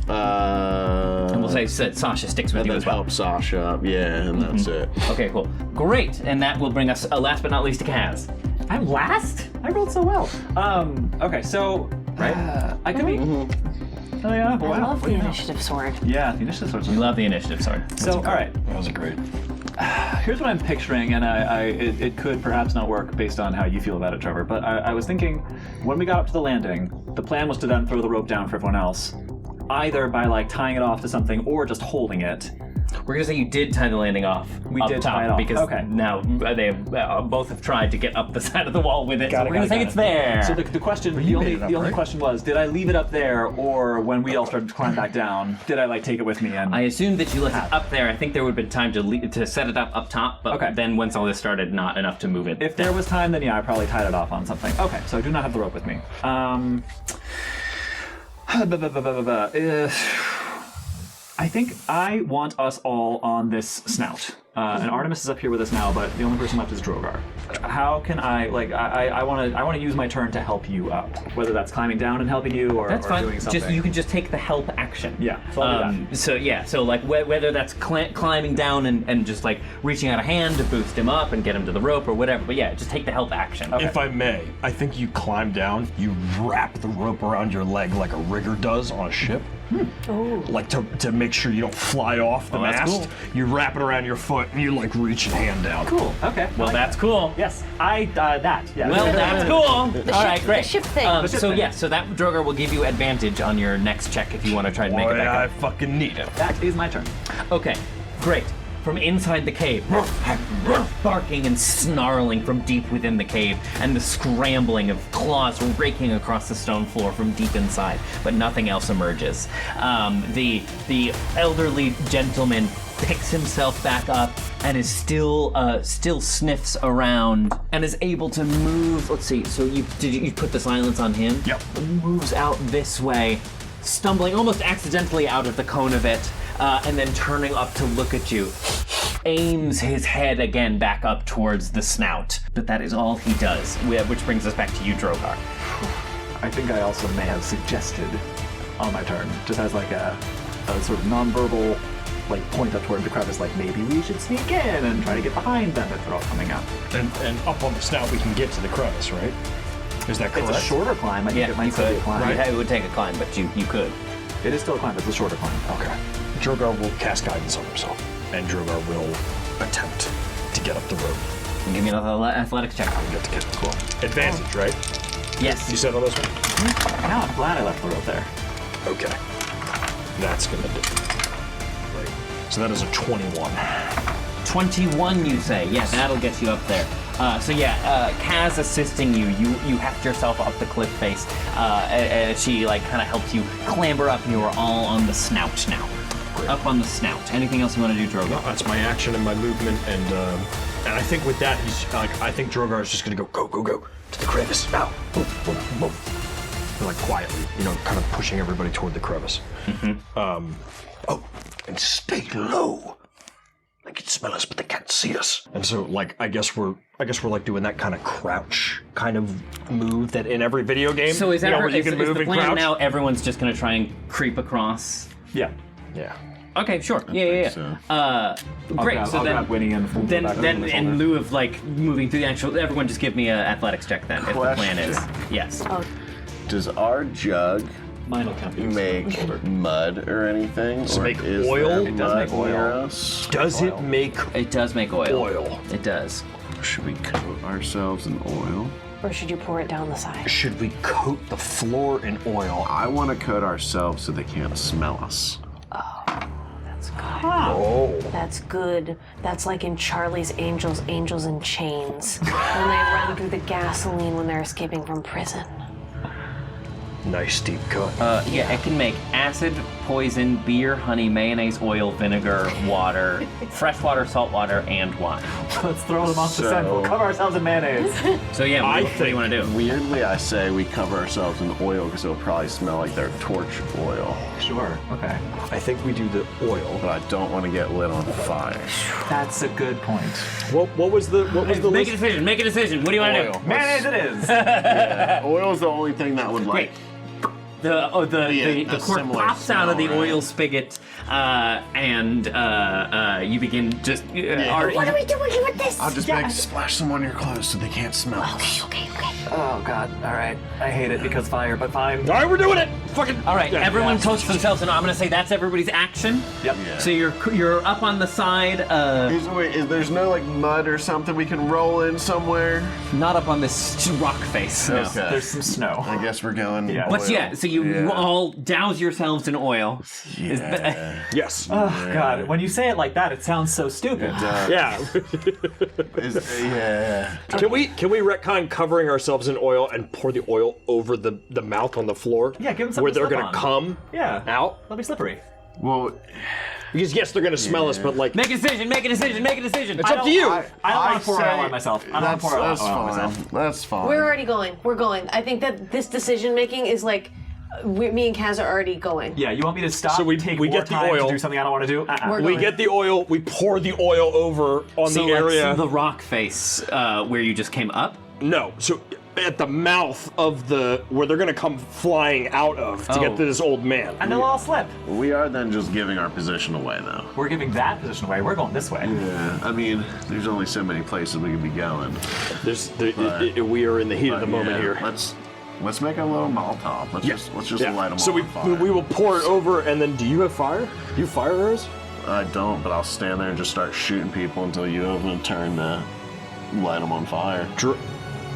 And we'll say Sasha sticks with And you then as well. help Sasha up, yeah, and that's it. Okay, cool. Great, and that will bring us, last but not least, to Kaz. I'm last? I rolled so well. Okay, so right, I could be. Oh yeah, I wow. love What the do you know? initiative sword. Yeah, the initiative sword. You love the initiative sword. So, all right. That was great. Here's what I'm picturing, and it could perhaps not work based on how you feel about it, Trevor. But I was thinking, when we got up to the landing, the plan was to then throw the rope down for everyone else, either by like tying it off to something or just holding it. We're gonna say you did tie the landing off. We up did top tie it off. because Okay. now they both have tried to get up the side of the wall with it. Got so it, we're gonna got say it. it's there. So the question, the only question was, did I leave it up there, or when we all started to climb back down, did I like take it with me? And I assumed that you left it up there. I think there would have been time to set it up top, but Okay. then once all this started, not enough to move it. if there was time, then yeah, I probably tied it off on something. Okay, so I do not have the rope with me. I think I want us all on this snout. And Artemis is up here with us now, but the only person left is Drogar. How can I want to use my turn to help you up, whether that's climbing down and helping you or, That's or fine. doing something. You can just take the help action. Yeah, so I'll do that. So like whether that's climbing down and just like reaching out a hand to boost him up and get him to the rope or whatever. But yeah, just take the help action. If I may, I think you climb down, you wrap the rope around your leg like a rigger does on a ship. Like to make sure you don't fly off the that's mast. cool. You wrap it around your foot and you like reach your hand down. Cool. Okay. Well, that's cool. Yes. Yeah. Well, that's cool. All right, great. The ship thing. So that Drogar will give you advantage on your next check if you want to try to make it Boy, back I up. fucking need it. That is my turn. Okay, great. From inside the cave, barking and snarling from deep within the cave, and the scrambling of claws raking across the stone floor from deep inside, but nothing else emerges. The elderly gentleman picks himself back up and is still sniffs around and is able to move. Let's see. So you put the silence on him? Yep. Moves out this way, stumbling almost accidentally out of the cone of it. And then turning up to look at you, aims his head again back up towards the snout. But that is all he does, which brings us back to you, Drogar. I think I also may have suggested on my turn, just as like a sort of nonverbal like point up toward the crevice, like maybe we should sneak in and try to get behind them if they're all coming up. And up on the snout we can get to the crevice, right? Is that correct? It's a shorter climb. I think it might still be a climb. Right. It would take a climb, but you could. It is still a climb, but it's a shorter climb. Okay. Drogar will cast guidance on himself, and Drogar will attempt to get up the rope. Give me another athletics check. Get to get cool. Advantage, right? Yes. You said on this one? Now I'm glad I left the rope there. Okay. That's gonna do it. Right. So that is a 21. 21, you say? Yeah, that'll get you up there. Kaz assisting you. You heft yourself up the cliff face, and she like kind of helps you clamber up, and you are all on the snout now. Great. Up on the snout. Anything else you want to do, Drogar? No, that's my action and my movement, and I think with that, he's like, I think Drogar is just gonna go to the crevice now. Move. And, like quietly, kind of pushing everybody toward the crevice. Oh, and stay low. They can smell us, but they can't see us. And so, like, I guess we're like doing that kind of crouch kind of move that in every video game. So is that where you can move the and plan crouch? now? Everyone's just gonna try and creep across. Yeah. Yeah. Okay, sure. Yeah. Great. I'll So then, grab Winnie and we'll go back over then the in shoulder. lieu of like moving through the actual, everyone just give me an athletics check then. If the plan is yes. Does our jug Mine will count. make mud or anything? Does it or make is oil? there It does mud make oil. near us? Does it make It does make oil. oil? It does. Should we coat ourselves in oil? Or should you pour it down the side? Should we coat the floor in oil? I want to coat ourselves so they can't smell us. That's good. Oh. That's good. That's like in Charlie's Angels in Chains. When they run through the gasoline when they're escaping from prison. Nice deep cut. It can make acid, poison, beer, honey, mayonnaise, oil, vinegar, water, fresh water, salt water, and wine. Let's throw them off the scent. We'll cover ourselves in mayonnaise. So yeah, what do you want to do? Weirdly, I say we cover ourselves in oil because it'll probably smell like their torch oil. Sure. Okay. I think we do the oil. But I don't want to get lit on fire. That's a good point. What was the Make a decision. Make a decision. What do you want to do? Mayonnaise it is. Oil's the only thing that would Great. The cork similar pops out of the smell, right? oil spigot, and you begin just. What are we doing with this? I'll just splash some on your clothes so they can't smell us. Okay. Oh God. All right. I hate it because fire, but fine. All right, we're doing it. Fucking. All right, Yeah. everyone coats themselves, and I'm gonna say that's everybody's action. Yep. Yeah. So you're up on the side, There's no like mud or something we can roll in somewhere? not up on this rock face. No. Okay. There's some snow. I guess we're going. Yeah. But oil. yeah, so you all douse yourselves in oil. Yeah. Yes. Oh God. When you say it like that, it sounds so stupid. Yeah. Yeah. Can we retcon covering ourselves in oil and pour the oil over the mouth on the floor? Yeah, give them something where to they're slip gonna on. come Yeah. out. That'll be slippery. Well, Because yes, they're gonna smell us, but like Make a decision. Make a decision. Make a decision. it's up to you. I don't want to pour say- oil on myself. I don't want to pour oil That's on fine. myself. That's fine. We're already going. We're going. I think that this decision making is like Me and Kaz are already going. Yeah, you want me to stop? So we take get more the time oil. to do something I don't want to do. We're We going. get the oil. We pour the oil over on So the area. that's the rock face where you just came up? No, so at the mouth of where they're gonna come flying out of to get to this old man. And they'll all slip. We are then just giving our position away, though. We're giving that position away. We're going this way. Yeah, I mean, there's only so many places we could be going. We are in the heat of the moment here. Let's make a little Molotov. Let's just light them So all on fire. we will pour it over, and then do you have fire? Do you have fire arrows? I don't, but I'll stand there and just start shooting people until you have a turn to light them on fire.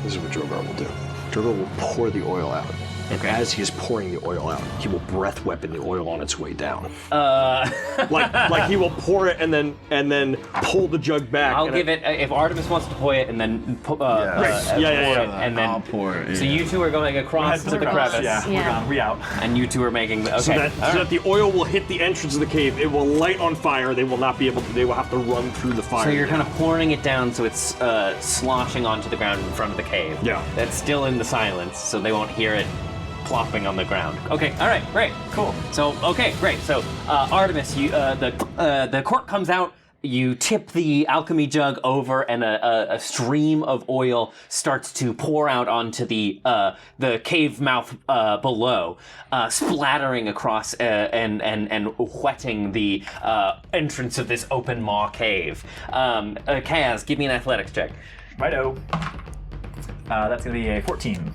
This is what Drogar will do. Drogar will pour the oil out. And as he is pouring the oil out, he will breath weapon the oil on its way down. Like he will pour it and then pull the jug back. I'll give it, if Artemis wants to pour it and then pour it, and then I'll pour it. So you two are going across to the crevice, Yeah, we're gone. We out. and you two are making the, So okay. that the oil will hit the entrance of the cave. It will light on fire. They will not be able to. They will have to run through the fire. So you're kind of pouring it down so it's sloshing onto the ground in front of the cave. Yeah. That's still in the silence, so they won't hear it plopping on the ground. Okay, all right, great, cool. So, okay, great. So, Artemis, you, the cork comes out, you tip the alchemy jug over, and a stream of oil starts to pour out onto the cave mouth below, splattering across and wetting the entrance of this open maw cave. Kaz, give me an athletics check. Righto. That's gonna be a 14.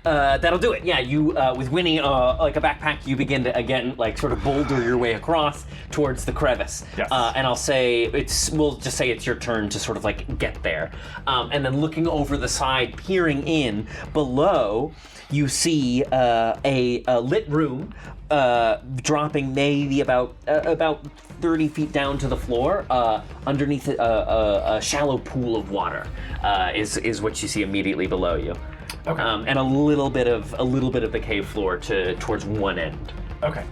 That'll do it. Yeah, you with Winnie like a backpack, you begin to again like sort of boulder your way across towards the crevice. Yes. And we'll just say it's your turn to sort of like get there. And then looking over the side, peering in below, you see a lit room dropping maybe about 30 feet down to the floor. Underneath a shallow pool of water is what you see immediately below you. Okay. And a little bit of the cave floor towards one end. Okay.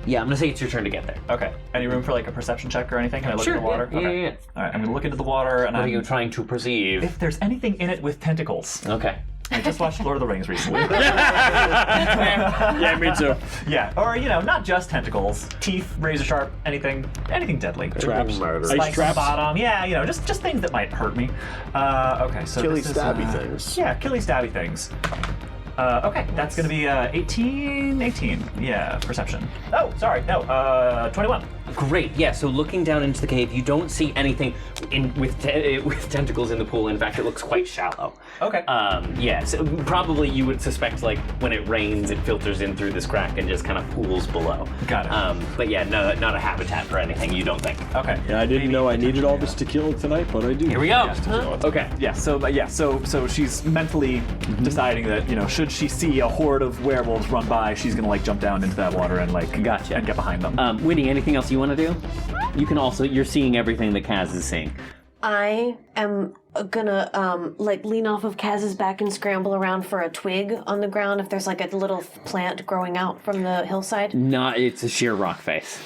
Yeah, I'm gonna say it's your turn to get there. Okay. Any room for like a perception check or anything? Can I look Sure, in the water? yeah, Okay. yeah. All right. I'm gonna look into the water and What are you trying to perceive? if there's anything in it with tentacles. Okay. I just watched Lord of the Rings recently. Yeah, me too. Yeah. Or not just tentacles, teeth, razor sharp, anything deadly. Traps. Spikes Ice on traps. the bottom. Yeah, just things that might hurt me. Okay, so Killy this is, stabby things. Yeah, killy stabby things. Okay, that's gonna be 18. Yeah, perception. Oh, sorry, no, 21. Great. Yeah. So looking down into the cave, you don't see anything with tentacles in the pool. In fact, it looks quite shallow. Okay. Yeah. So probably you would suspect like when it rains, it filters in through this crack and just kind of pools below. Got it. But yeah, no, not a habitat for anything. You don't think? Okay. Yeah, I didn't know I needed all this to kill tonight, but I do. Here we go. Okay. Yeah. So she's mentally deciding that should she see a horde of werewolves run by, she's gonna like jump down into that water and like Gotcha. and get behind them. Winnie, anything else you want to do? You can also. You're seeing everything that Kaz is seeing. I am gonna lean off of Kaz's back and scramble around for a twig on the ground if there's like a little plant growing out from the hillside. No, it's a sheer rock face.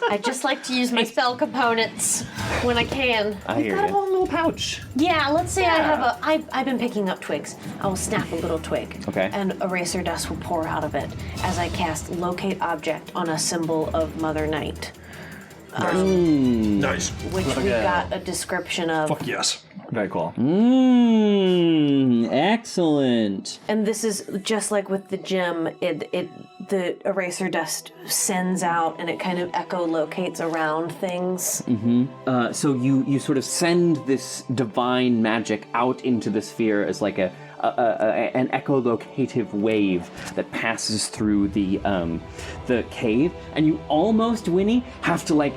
I just like to use my spell components when I can. I hear Got a you. whole little pouch. Yeah, let's say I've been picking up twigs. I will snap a little twig. Okay. And eraser dust will pour out of it as I cast Locate Object on a symbol of Mother Night. Nice. Which we got a description of. Fuck yes. Very cool. Excellent. And this is just like with the gem, the eraser dust sends out and it kind of echolocates around things. So you sort of send this divine magic out into the sphere as like an echolocative wave that passes through the cave, and you almost, Winnie, have to like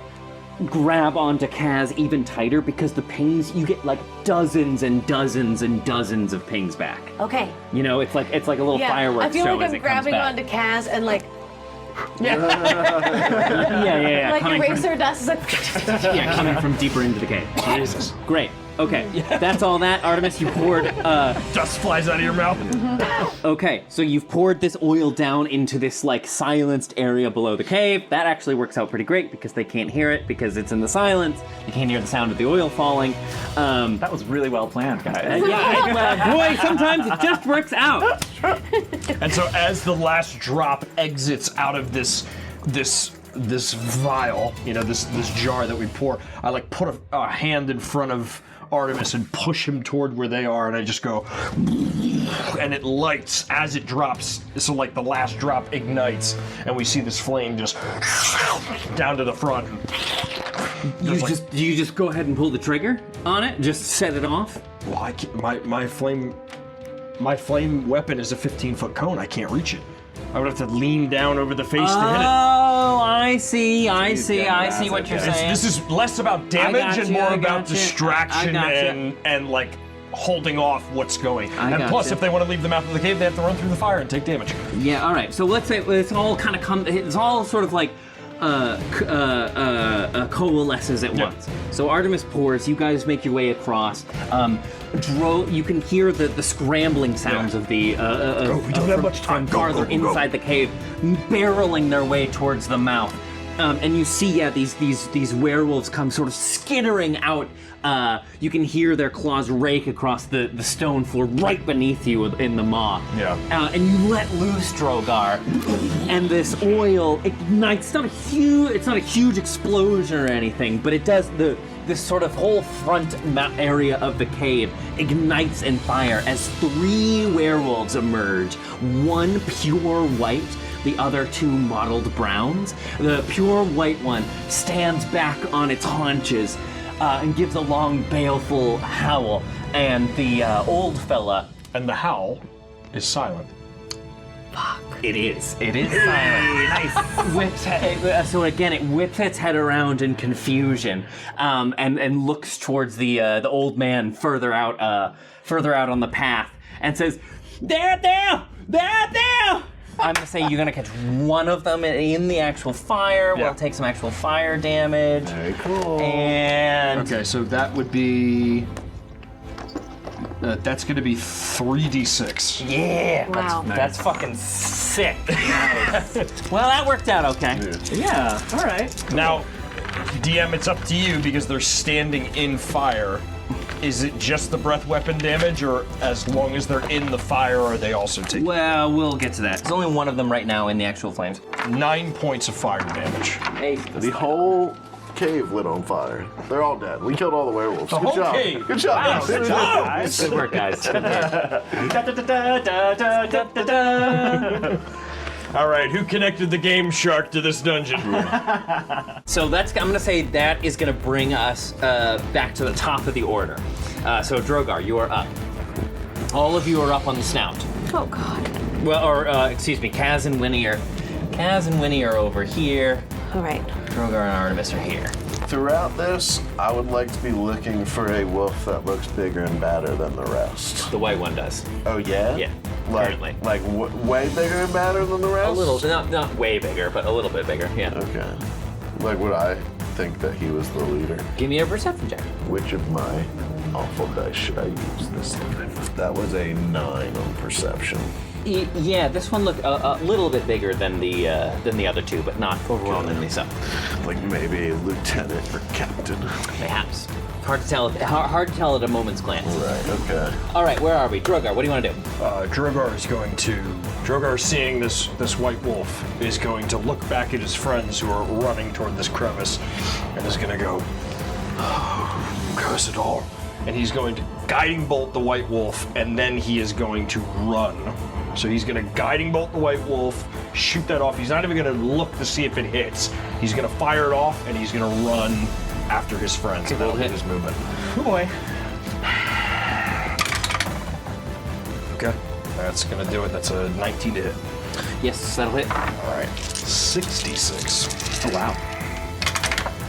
grab onto Kaz even tighter because the pings, you get like dozens and dozens and dozens of pings back. Okay. It's like a little fireworks I feel show like as I'm it comes grabbing back. onto Kaz and like Yeah. like coming eraser dust is like coming from deeper into the cave. Jesus. Great. Okay, that's all that. Artemis, you poured. Dust flies out of your mouth. Okay, so you've poured this oil down into this like silenced area below the cave. That actually works out pretty great because they can't hear it because it's in the silence. You can't hear the sound of the oil falling. That was really well planned, guys. Boy, sometimes it just works out. And so as the last drop exits out of this vial, this jar that we pour, I like put a hand in front of Artemis and push him toward where they are, and I just go, and it lights as it drops. So like the last drop ignites, and we see this flame just down to the front. Do you just go ahead and pull the trigger on it? Just set it off? Well, I can't, my flame weapon is a 15-foot cone. I can't reach it. I would have to lean down over the face to hit it. Oh, I see what you're saying. This is less about damage and more about distraction and like holding off what's going. And plus, if they want to leave the mouth of the cave, they have to run through the fire and take damage. Yeah, all right. So let's say it's all kind of it's all sort of like coalesces at once. So Artemis pours, you guys make your way across. You can hear the scrambling sounds of the we don't have much time. Farther inside the cave, barreling their way towards the mouth. And you see, these werewolves come sort of skittering out. You can hear their claws rake across the stone floor right beneath you in the maw. Yeah. And you let loose, Drogar, and this oil ignites. It's not a huge explosion or anything, but it does this sort of whole front area of the cave ignites in fire as 3 werewolves emerge. One pure white, the other 2 mottled browns. The pure white one stands back on its haunches and gives a long, baleful howl. And the old fella... And the howl is silent. Fuck. It is silent. Nice. So again, it whips its head around in confusion, and looks towards the old man further out on the path, and says, "There! I'm gonna say you're gonna catch one of them in the actual fire. Yeah. We'll take some actual fire damage. Very cool. And Okay, so that would be. That's going to be 3d6. yeah, Wow. that's fucking sick. Well, that worked out okay. Yeah, all right. Now, DM, it's up to you because they're standing in fire. Is it just the breath weapon damage, or as long as they're in the fire, are they also taking Well, we'll get to that. There's only one of them right now in the actual flames. 9 points of fire damage? Hey, The whole cave lit on fire. They're all dead. We killed all the werewolves. The Good whole job. cave? Good job. Wow, Good job, guys. good work, guys. All right, who connected the game shark to this dungeon? So I'm gonna say that is gonna bring us back to the top of the order. So Drogar, you are up. All of you are up on the snout. Oh God. Well, or excuse me, Kaz and Winnie are over here. All right. Drogar and Artemis are here. Throughout this, I would like to be looking for a wolf that looks bigger and badder than the rest. The white one does. Oh yeah? Yeah, Like, currently. like way bigger and badder than the rest? A little, not way bigger, but a little bit bigger. Yeah. Okay. Like, would I think that he was the leader? Give me a perception check. Which of my awful dice should I use this time? That was a 9 on perception. Yeah, this one looked a little bit bigger than the other two, but not overwhelmingly so. Like maybe a lieutenant or captain. Perhaps. Hard to tell. Hard to tell at a moment's glance. Right, okay. All right, where are we? Drogar, what do you want to do? Drogar, seeing this white wolf, is going to look back at his friends who are running toward this crevice, and is going to go, oh, curse it all. And he's going to guiding bolt the white wolf, and then he is going to run. So he's going to guiding bolt the white wolf, shoot that off. He's not even going to look to see if it hits. He's going to fire it off, and he's going to run after his friends. And that'll hit his movement. Oh boy. Okay, that's going to do it. That's a 19 to hit. Yes, that'll hit. All right, 66. Oh wow.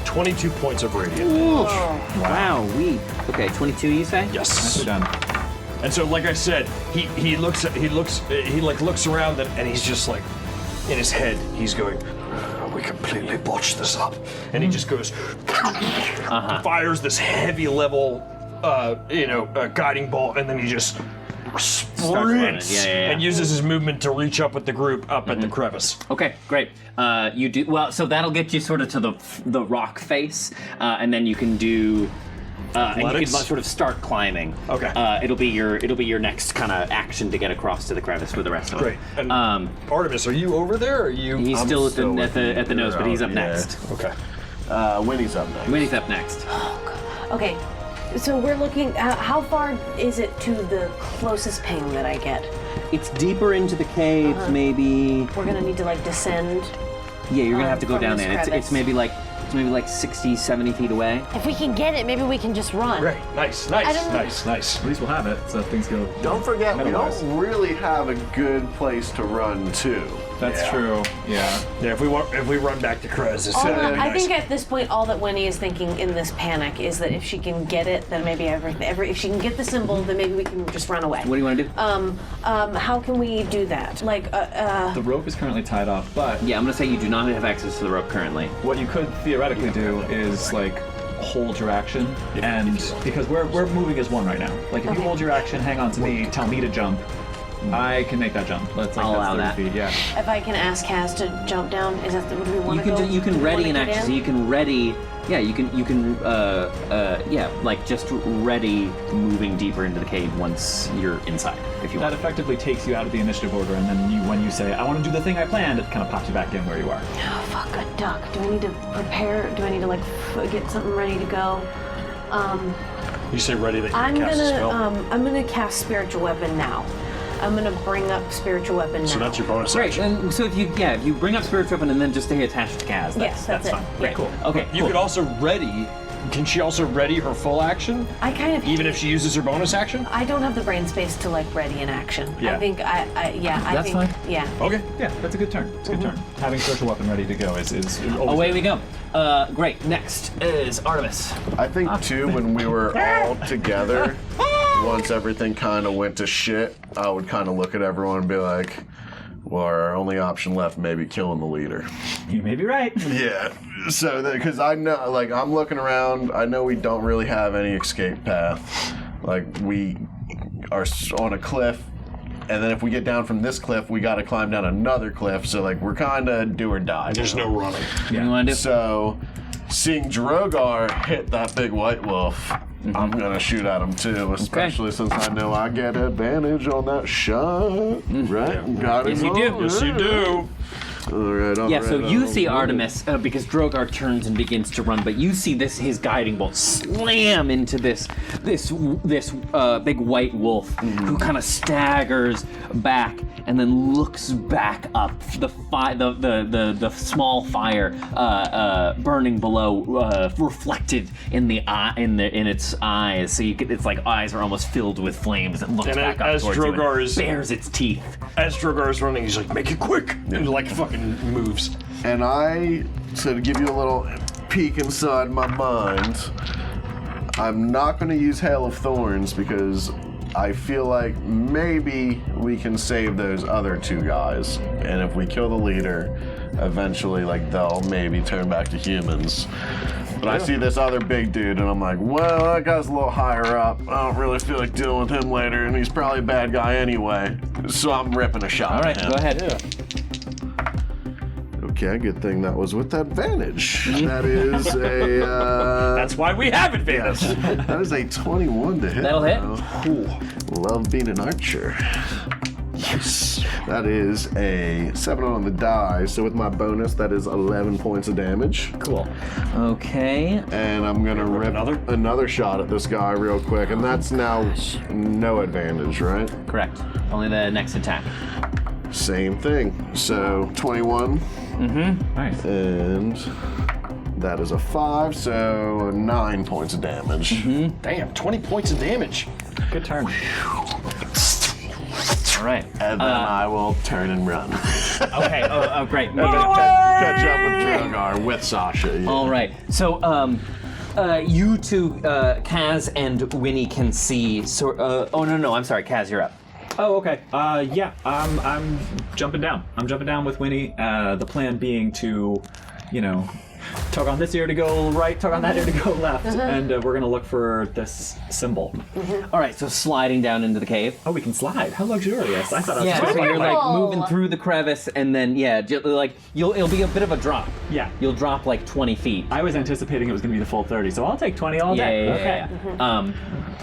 22 points of radiant. Wow. Okay, 22 you say? Yes. Nicely done. And so, like I said, he looks around and he's just like, in his head, he's going, we completely botched this up. And he just goes, fires this heavy level, guiding bolt, and then he just sprints and uses his movement to reach up with the group up at the crevice. Okay, great. You do well. So that'll get you sort of to the rock face, and then you can do and you can Athletics? sort of start climbing. Okay. It'll be your next kind of action to get across to the crevice with the rest of Great. them. And Artemis, are you over there? Or are you? He's I'm still still at the nose, but he's up next. Okay. Winnie's up next. Winnie's up next. Okay, so we're looking. How far is it to the closest ping that I get? It's deeper into the caves, maybe. We're gonna need to like descend. Yeah, you're gonna have to go from down this there. It's crevice. maybe like 60, 70 feet away. If we can get it, maybe we can just run. Great. Nice. I don't know. Nice. At least we'll have it, so if things go. Don't forget, we Metal-wise. don't really have a good place to run to. That's true. Yeah. Yeah. If we run back to Krez, it's I think at this point, all that Winnie is thinking in this panic is that if she can get it, then maybe if she can get the symbol, then maybe we can just run away. What do you want to do? How can we do that? Like, The rope is currently tied off, but Yeah, I'm gonna say you do not have access to the rope currently. what you could theoretically do is like hold your action, and because we're moving as one right now. Like if you hold your action, hang on to me, tell me to jump, I can make that jump. That's I'll allow that's 30 that. feet. Yeah. if I can ask Kaz to jump down, is that would we want to go? You can ready an action. So you can ready. Yeah, you can like just ready moving deeper into the cave once you're inside, if you That want. effectively takes you out of the initiative order, and then when you say, I want to do the thing I planned, it kind of pops you back in where you are. Oh fuck, a duck. Do I need to prepare? Do I need to like get something ready to go? You say ready that you I'm cast a spell. gonna cast spiritual weapon now. I'm gonna bring up spiritual weapon now. So that's your bonus Great. action. And so if you bring up spiritual weapon and then just stay attached to Kaz. Yes, that's it. fine. Yeah. Great. Cool. Okay. You cool. could also ready. Can she also ready her full action, I kind of even if she uses her bonus action? I don't have the brain space to like ready an action. Yeah. I think I That's think fine. yeah. Okay. Yeah, that's a good turn. It's a good turn. Having spiritual weapon ready to go is always Away we go. Great. Next is Artemis. I think too, when we were all together, once everything kind of went to shit, I would kind of look at everyone and be like, well, our only option left may be killing the leader. You may be right. Yeah. So, because I know, like, I'm looking around, I know we don't really have any escape path. Like, we are on a cliff, and then if we get down from this cliff, we got to climb down another cliff. So, like, we're kind of do or die. There's no running. What do you want to do? So, seeing Drogar hit that big white wolf, I'm gonna shoot at him too, especially since I know I get advantage on that shot. Right? Got it. Yes, you do. Yes, you do. All Yeah, right, so you I'll see do it. Artemis, because Drogar turns and begins to run, but you see his guiding bolt slam into this big white wolf who kind of staggers back and then looks back up. The small fire burning below, reflected in its eyes. So it's like eyes are almost filled with flames. It looks And back up as towards you Drogar and is- bares its teeth. As Drogar is running, he's like, "Make it quick!" And like fucking moves. And so to give you a little peek inside my mind, I'm not going to use Hail of Thorns because I feel like maybe we can save those other two guys. And if we kill the leader, eventually, like, they'll maybe turn back to humans. But I see this other big dude, and I'm like, well, that guy's a little higher up. I don't really feel like dealing with him later, and he's probably a bad guy anyway. So I'm ripping a shot. All right, at him. go ahead. Okay, good thing that was with advantage. That is a. That's why we have advantage. That is a 21 to hit. That'll hit. Ooh, love being an archer. Yes. That is a 7 on the die. So with my bonus, that is 11 points of damage. Cool. Okay. And I'm gonna rip another shot at this guy real quick, and that's now no advantage, right? Correct. Only the next attack. Same thing. So 21. Nice. And that is a 5, so 9 points of damage. Damn, 20 points of damage. Good turn. All right. And then I will turn and run. Okay. Oh, great. And then catch up with Drogar with Sasha. Yeah. All right. So, you two, Kaz and Winnie can see. I'm sorry, Kaz, you're up. Oh, okay. Yeah. I'm jumping down. I'm jumping down with Winnie. The plan being to, tug on this ear to go right, tug on that ear to go left, and we're gonna look for this symbol. All right, so sliding down into the cave. Oh, we can slide. How luxurious! I thought I was Yeah, just so you're like Wonderful. moving through the crevice, and then it'll be a bit of a drop. Yeah. You'll drop like 20 feet. I was anticipating it was gonna be the full 30, so I'll take 20 all day.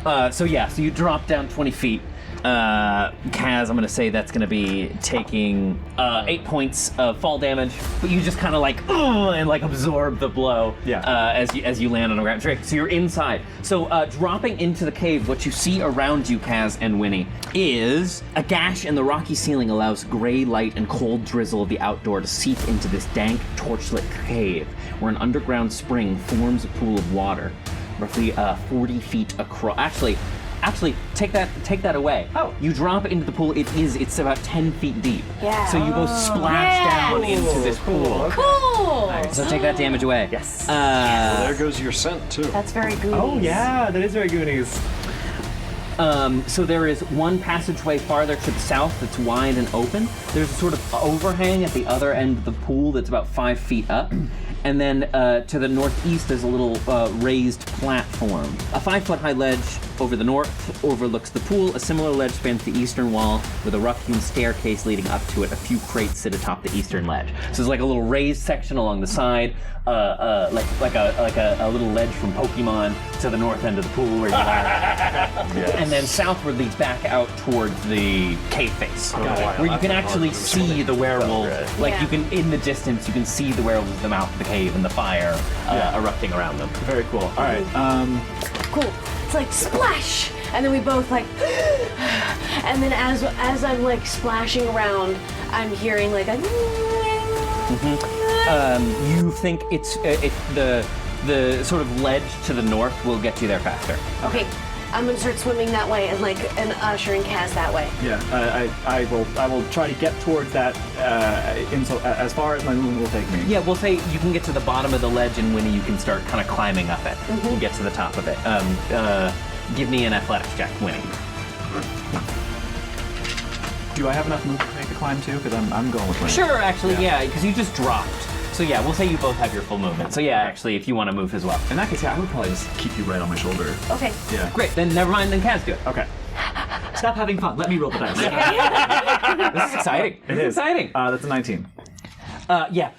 Okay. So you drop down 20 feet. Kaz, I'm gonna say that's gonna be taking 8 points of fall damage, but you just kind of like and like absorb the blow. As you land on the ground. So you're inside. So dropping into the cave, what you see around you, Kaz and Winnie, is a gash in the rocky ceiling allows gray light and cold drizzle of the outdoor to seep into this dank, torchlit cave, where an underground spring forms a pool of water, roughly 40 feet across. Actually, take that away. Oh. You drop into the pool, it's about 10 feet deep. Yeah. So you go splash down into this pool. Cool. So take that damage away. Yes. Well, there goes your scent, too. That's very Goonies. Oh yeah, that is very Goonies. So there is one passageway farther to the south that's wide and open. There's a sort of overhang at the other end of the pool that's about 5 feet up. And then to the northeast is a little raised platform. A 5-foot-high ledge over the north overlooks the pool. A similar ledge spans the eastern wall with a rough-hewn staircase leading up to it. A few crates sit atop the eastern ledge. So there's like a little raised section along the side, like a little ledge from Pokemon to the north end of the pool where you are. And then southward leads back out towards the cave face, where you can actually see the werewolf. Like you can, in the distance, you can see the werewolf at the mouth of the cave and the fire erupting around them. Very cool. All right. Cool. It's like splash, and then we both like, and then as I'm like splashing around, I'm hearing like a. You think it's the sort of ledge to the north will get you there faster. Okay, I'm gonna start swimming that way and ushering Kaz that way. Yeah. I will try to get towards that as far as my movement will take me. Yeah, we'll say you can get to the bottom of the ledge, and Winnie, you can start kind of climbing up it and get to the top of it. Give me an athletics check, Winnie. Do I have enough movement to make the climb too? Because I'm going with Winnie. Sure, actually, yeah, because you just dropped. So yeah, we'll say you both have your full movement. So yeah, actually, if you want to move as well. In that case, yeah, I would probably just keep you right on my shoulder. Okay. Yeah. Great, then never mind, then Kaz do it. Okay. Stop having fun. Let me roll the dice. This is exciting. It This is is exciting. That's a 19.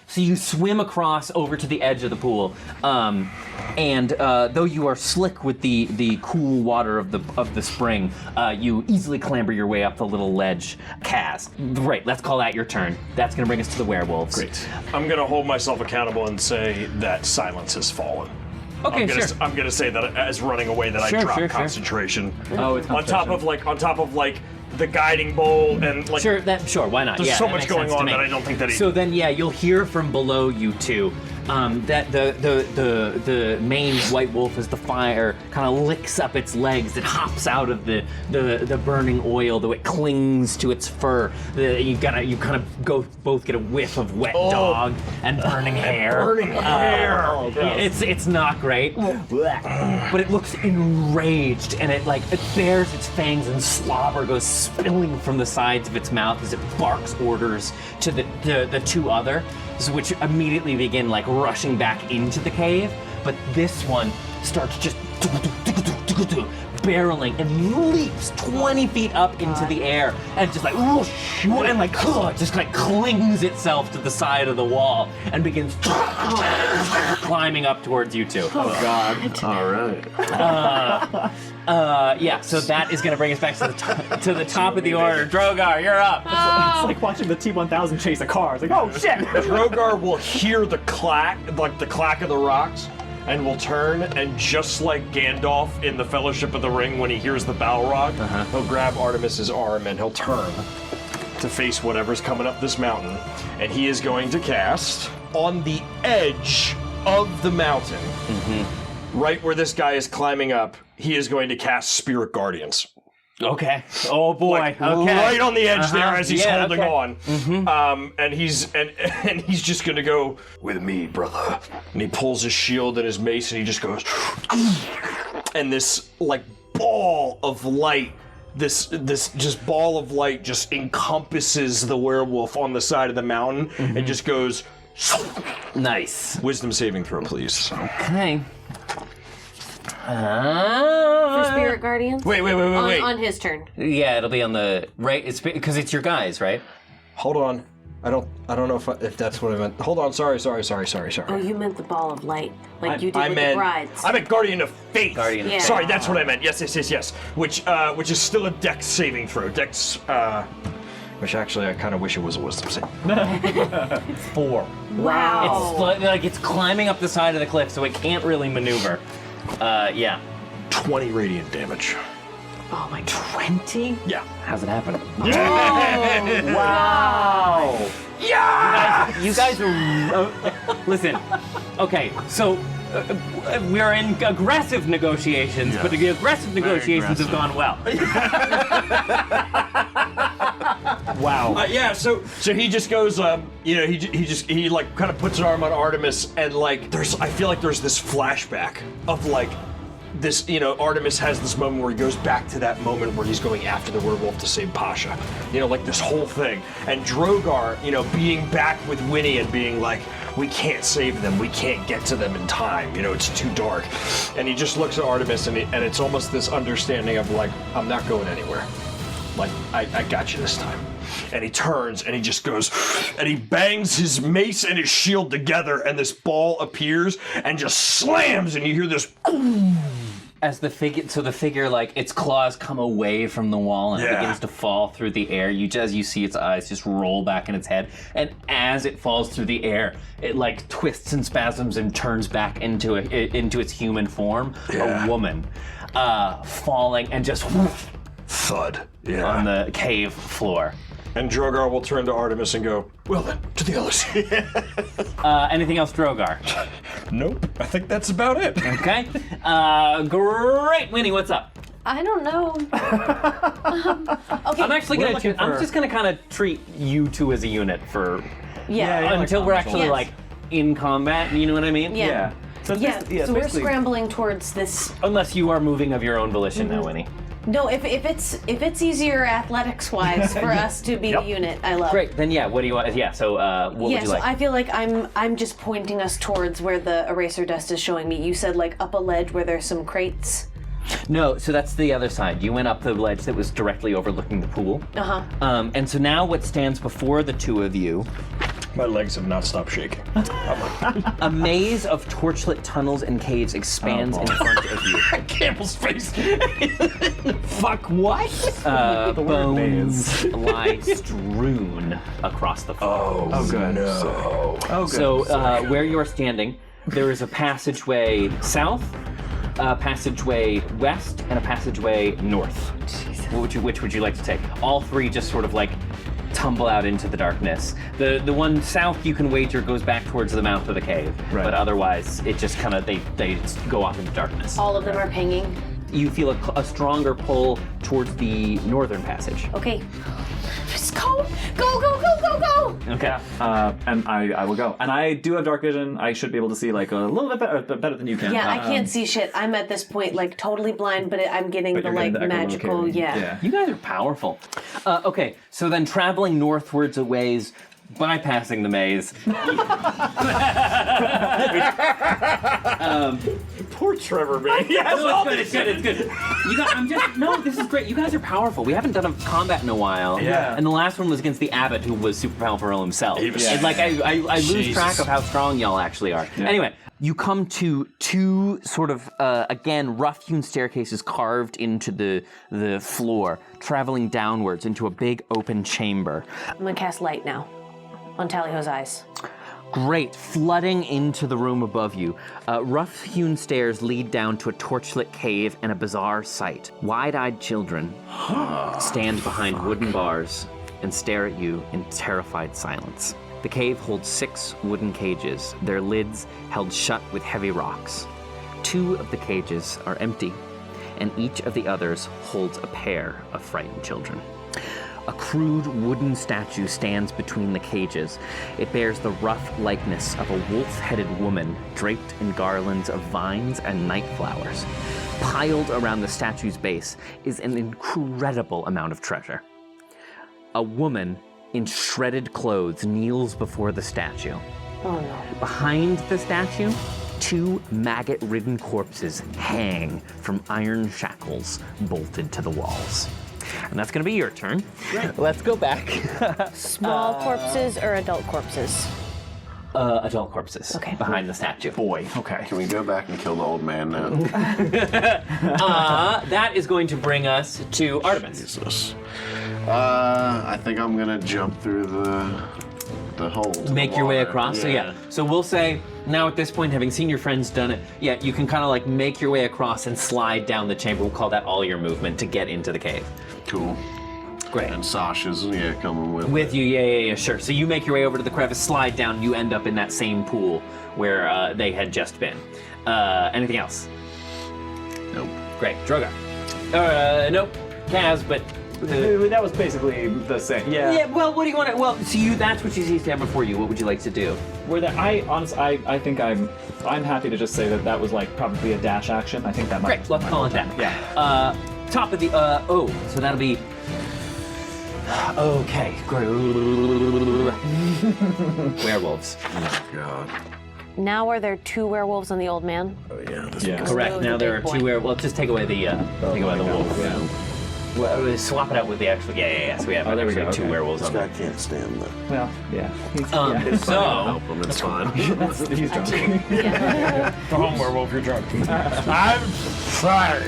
So you swim across over to the edge of the pool, and though you are slick with the cool water of the spring, you easily clamber your way up the little ledge. Kaz, great. Let's call that your turn. That's gonna bring us to the werewolves. Great. I'm going to hold myself accountable and say that silence has fallen. Okay, I'm gonna say that as running away that Sure, I dropped sure, sure. concentration. Oh, it's on top of like the guiding bowl and like Sure, why not? there's Yeah, so that much makes going sense to on me. that I don't think that So then, yeah, you'll hear from below you two that the main white wolf, as the fire kind of licks up its legs, it hops out of the burning oil, though it clings to its fur. You kind of both get a whiff of wet dog and burning hair. It's not great, but it looks enraged, and it bares its fangs, and slobber goes spilling from the sides of its mouth as it barks orders to the two others, which immediately begin rushing back into the cave. But this one starts just barreling and leaps 20 feet up into the air and just whoosh, and just clings itself to the side of the wall and begins climbing up towards you two. Oh God! All right. Yeah, so that is going to bring us back to the top of the order. Drogar, you're up. It's like watching the T-1000 chase a car. It's like, oh shit! Drogar will hear the clack of the rocks, and will turn, and just like Gandalf in the Fellowship of the Ring when he hears the Balrog, he'll grab Artemis's arm and he'll turn to face whatever's coming up this mountain, and he is going to cast on the edge of the mountain, right where this guy is climbing up. He is going to cast Spirit Guardians. Okay. Oh boy. Okay. Right on the edge there as he's holding okay. on. And he's just gonna go with me, brother. And he pulls his shield and his mace and he just goes, and this ball of light, this just ball of light just encompasses the werewolf on the side of the mountain and just goes Nice. Wisdom saving throw, please. Okay. For Spirit Guardians? Wait. On his turn. Yeah, it'll be on the right. It's because it's your guys, right? Hold on. I don't know if that's what I meant. Hold on. Sorry. Oh, you meant the ball of light, like you did I with meant, the brides. I meant Guardian of Faith. Guardian of Faith. Sorry, that's what I meant. Yes. Which is still a Dex saving throw. Dex. Which actually, I kind of wish it was a Wisdom save. 4. Wow. It's climbing up the side of the cliff, so it can't really maneuver. Yeah. 20 radiant damage. Oh my god. 20? Yeah. How's it happen? Wow. Yeah! You guys are. Listen. Okay, so we are in aggressive negotiations, but the aggressive negotiations have gone well. Wow. Yeah. So he just goes. He like kind of puts an arm on Artemis, and like I feel like there's this flashback of like. This, Artemis has this moment where he goes back to that moment where he's going after the werewolf to save Pasha. Like this whole thing. And Drogar, being back with Winnie and being like, we can't save them, we can't get to them in time, it's too dark. And he just looks at Artemis and it's almost this understanding of like, I'm not going anywhere. Like, I got you this time. And he turns and he just goes, and he bangs his mace and his shield together, and this ball appears and just slams, and you hear this. As the figure, like its claws come away from the wall and it Yeah. begins to fall through the air. As you see its eyes just roll back in its head, and as it falls through the air, it like twists and spasms and turns back into its human form, a woman, falling and just Thud. Yeah. on the cave floor. And Drogar will turn to Artemis and go, well then, to the others. Anything else, Drogar? Nope, I think that's about it. Okay. Great, Winnie. What's up? I don't know. Okay. I'm actually I'm just gonna kind of treat you two as a unit for Yeah. until we're actually Yes. like in combat. You know what I mean? Yeah. So, Yeah. it's So we're basically- scrambling towards this. Unless you are moving of your own volition now, Winnie. No, if it's easier athletics wise for us to be a unit, I love. Great. Then yeah. What do you want? Yeah. So what would you So like? I feel like I'm just pointing us towards where the eraser dust is showing me. You said like up a ledge where there's some crates. No. So that's the other side. You went up the ledge that was directly overlooking the pool. And so now what stands before the two of you? My legs have not stopped shaking. A maze of torchlit tunnels and caves expands in front of you. Campbell's face. Fuck what? Bones lie strewn across the floor. Oh, good. No. Oh, good. So where you are standing, there is a passageway south, a passageway west, and a passageway north. Which would you like to take? All three just sort of like tumble out into the darkness. The one south, you can wager, goes back towards the mouth of the cave. Right. But otherwise, it just kind of, they go off into darkness. All of them are pinging. You feel a stronger pull towards the northern passage. Okay. Just go, go. Okay. And I will go. And I do have dark vision. I should be able to see like a little bit better than you can. Yeah, I can't see shit. I'm at this point like totally blind, but I'm getting the you're like getting the magical. echolocating. Yeah. You guys are powerful. Okay, so then traveling northwards a ways, bypassing the maze. Poor Trevor, man. No, it's good. This is great. You guys are powerful. We haven't done a combat in a while. Yeah. And the last one was against the abbot, who was super powerful himself. He was- And like I lose Jesus. track of how strong y'all actually are. Anyway, you come to two sort of again rough-hewn staircases carved into the floor, traveling downwards into a big open chamber. I'm gonna cast light now on Tallyho's eyes. Great, flooding into the room above you. Rough-hewn stairs lead down to a torchlit cave and a bizarre sight. Wide-eyed children stand behind wooden bars and stare at you in terrified silence. The cave holds 6 wooden cages, their lids held shut with heavy rocks. 2 of the cages are empty, and each of the others holds a pair of frightened children. A crude wooden statue stands between the cages. It bears the rough likeness of a wolf-headed woman draped in garlands of vines and night flowers. Piled around the statue's base is an incredible amount of treasure. A woman in shredded clothes kneels before the statue. Oh no. Behind the statue, 2 maggot-ridden corpses hang from iron shackles bolted to the walls. And that's going to be your turn. Let's go back. Small corpses or adult corpses? Adult corpses. Okay. Behind the statue. Boy, okay. Can we go back and kill the old man now? That is going to bring us to Artemis. Jesus. I think I'm gonna jump through the hole. to the Make your way water. across. So yeah. So we'll say now at this point, having seen your friends done it, yeah, you can kind of like make your way across and slide down the chamber. We'll call that all your movement to get into the cave. Cool. Great. And Sasha's coming with With you, yeah, sure. So you make your way over to the crevice, slide down, you end up in that same pool where they had just been. Anything else? Nope. Great. Drogar. Nope. Kaz, but... That was basically the same. Yeah, well, what do you want to... Well, so that's what you see stand before you. What would you like to do? I think I'm happy to just say that was like probably a dash action. I think that might. Great, let's call it that. Yeah. Top of the... so that'll be... Okay, great. Werewolves. Oh, God. Now are there 2 werewolves on the old man? Oh, yeah. This Yeah. Correct. Really Now there are big 2 boy. werewolves. Well, just take away the wolf. Yeah. Well, swap it out with the actual. Yeah. So we have there we go, 2 okay. werewolves This on guy there. can't stand that. Well, yeah. So Help him, it's fine. He's drunk. Go home, werewolf, you're drunk. I'm sorry.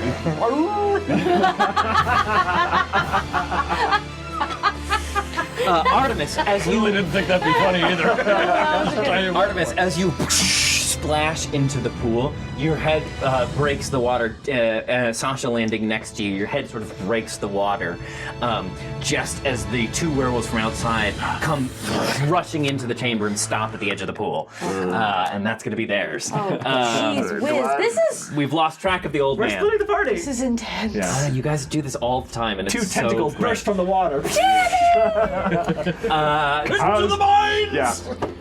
Artemis, as you Didn't think that'd be funny either. Artemis, as you splash into the pool, your head breaks the water. Sasha landing next to you, your head sort of breaks the water. Just as the 2 werewolves from outside come rushing into the chamber and stop at the edge of the pool, and that's going to be theirs. Oh, jeez whiz. This is We've lost track of the old We're man. splitting the party. this is intense. Yeah. You guys do this all the time, and 2 it's tentacles so great. burst from the water. Into the mines! Yeah.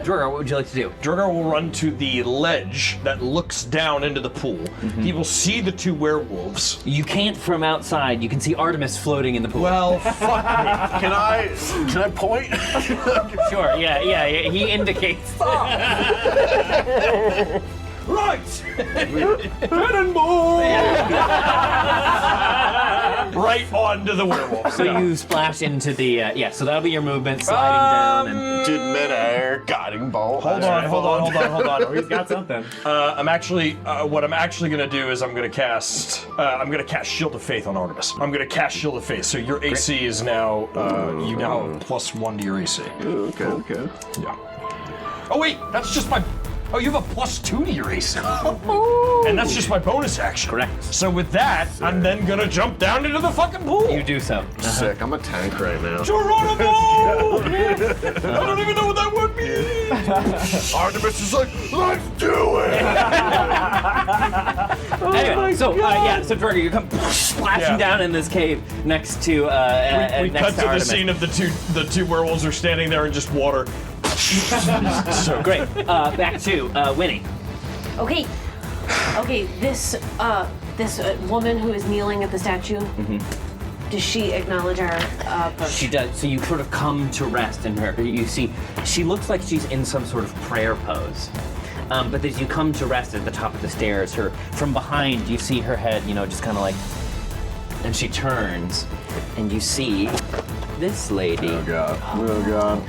Drogar, what would you like to do? Drogar will run to the ledge that looks down into the pool. He will see the 2 werewolves. You can't from outside. You can see Artemis floating in the pool. Well, fuck Can I point? Sure, yeah. He indicates. Right! Cannonball! Right onto the werewolf. So you splash into the so that'll be your movement, sliding down and Did midair guiding bolt. Hold on. He's got something. I'm actually, what I'm actually gonna do is I'm gonna cast Shield of Faith on Artemis. I'm gonna cast Shield of Faith, so your AC is now, you now have +1 to your AC. Okay. Yeah. Oh wait, that's just my, oh, you have a +2 to your AC. And that's just my bonus action. Correct. So with that, I'm then gonna jump down into the fucking pool. you do so. Sick. I'm a tank right now. Geronimo! I don't even know what that word means. Artemis is like, let's do it! Anyway, so Drogar, you come splashing down in this cave next to We next cut to the Artemis. scene of the two werewolves are standing there in just water. So great. Back to Winnie. Okay. This woman who is kneeling at the statue. Does she acknowledge our approach? She does. So you sort of come to rest in her. You see, she looks like she's in some sort of prayer pose. But as you come to rest at the top of the stairs, from behind you see her head, just kind of like, and she turns, and you see this lady. Oh God.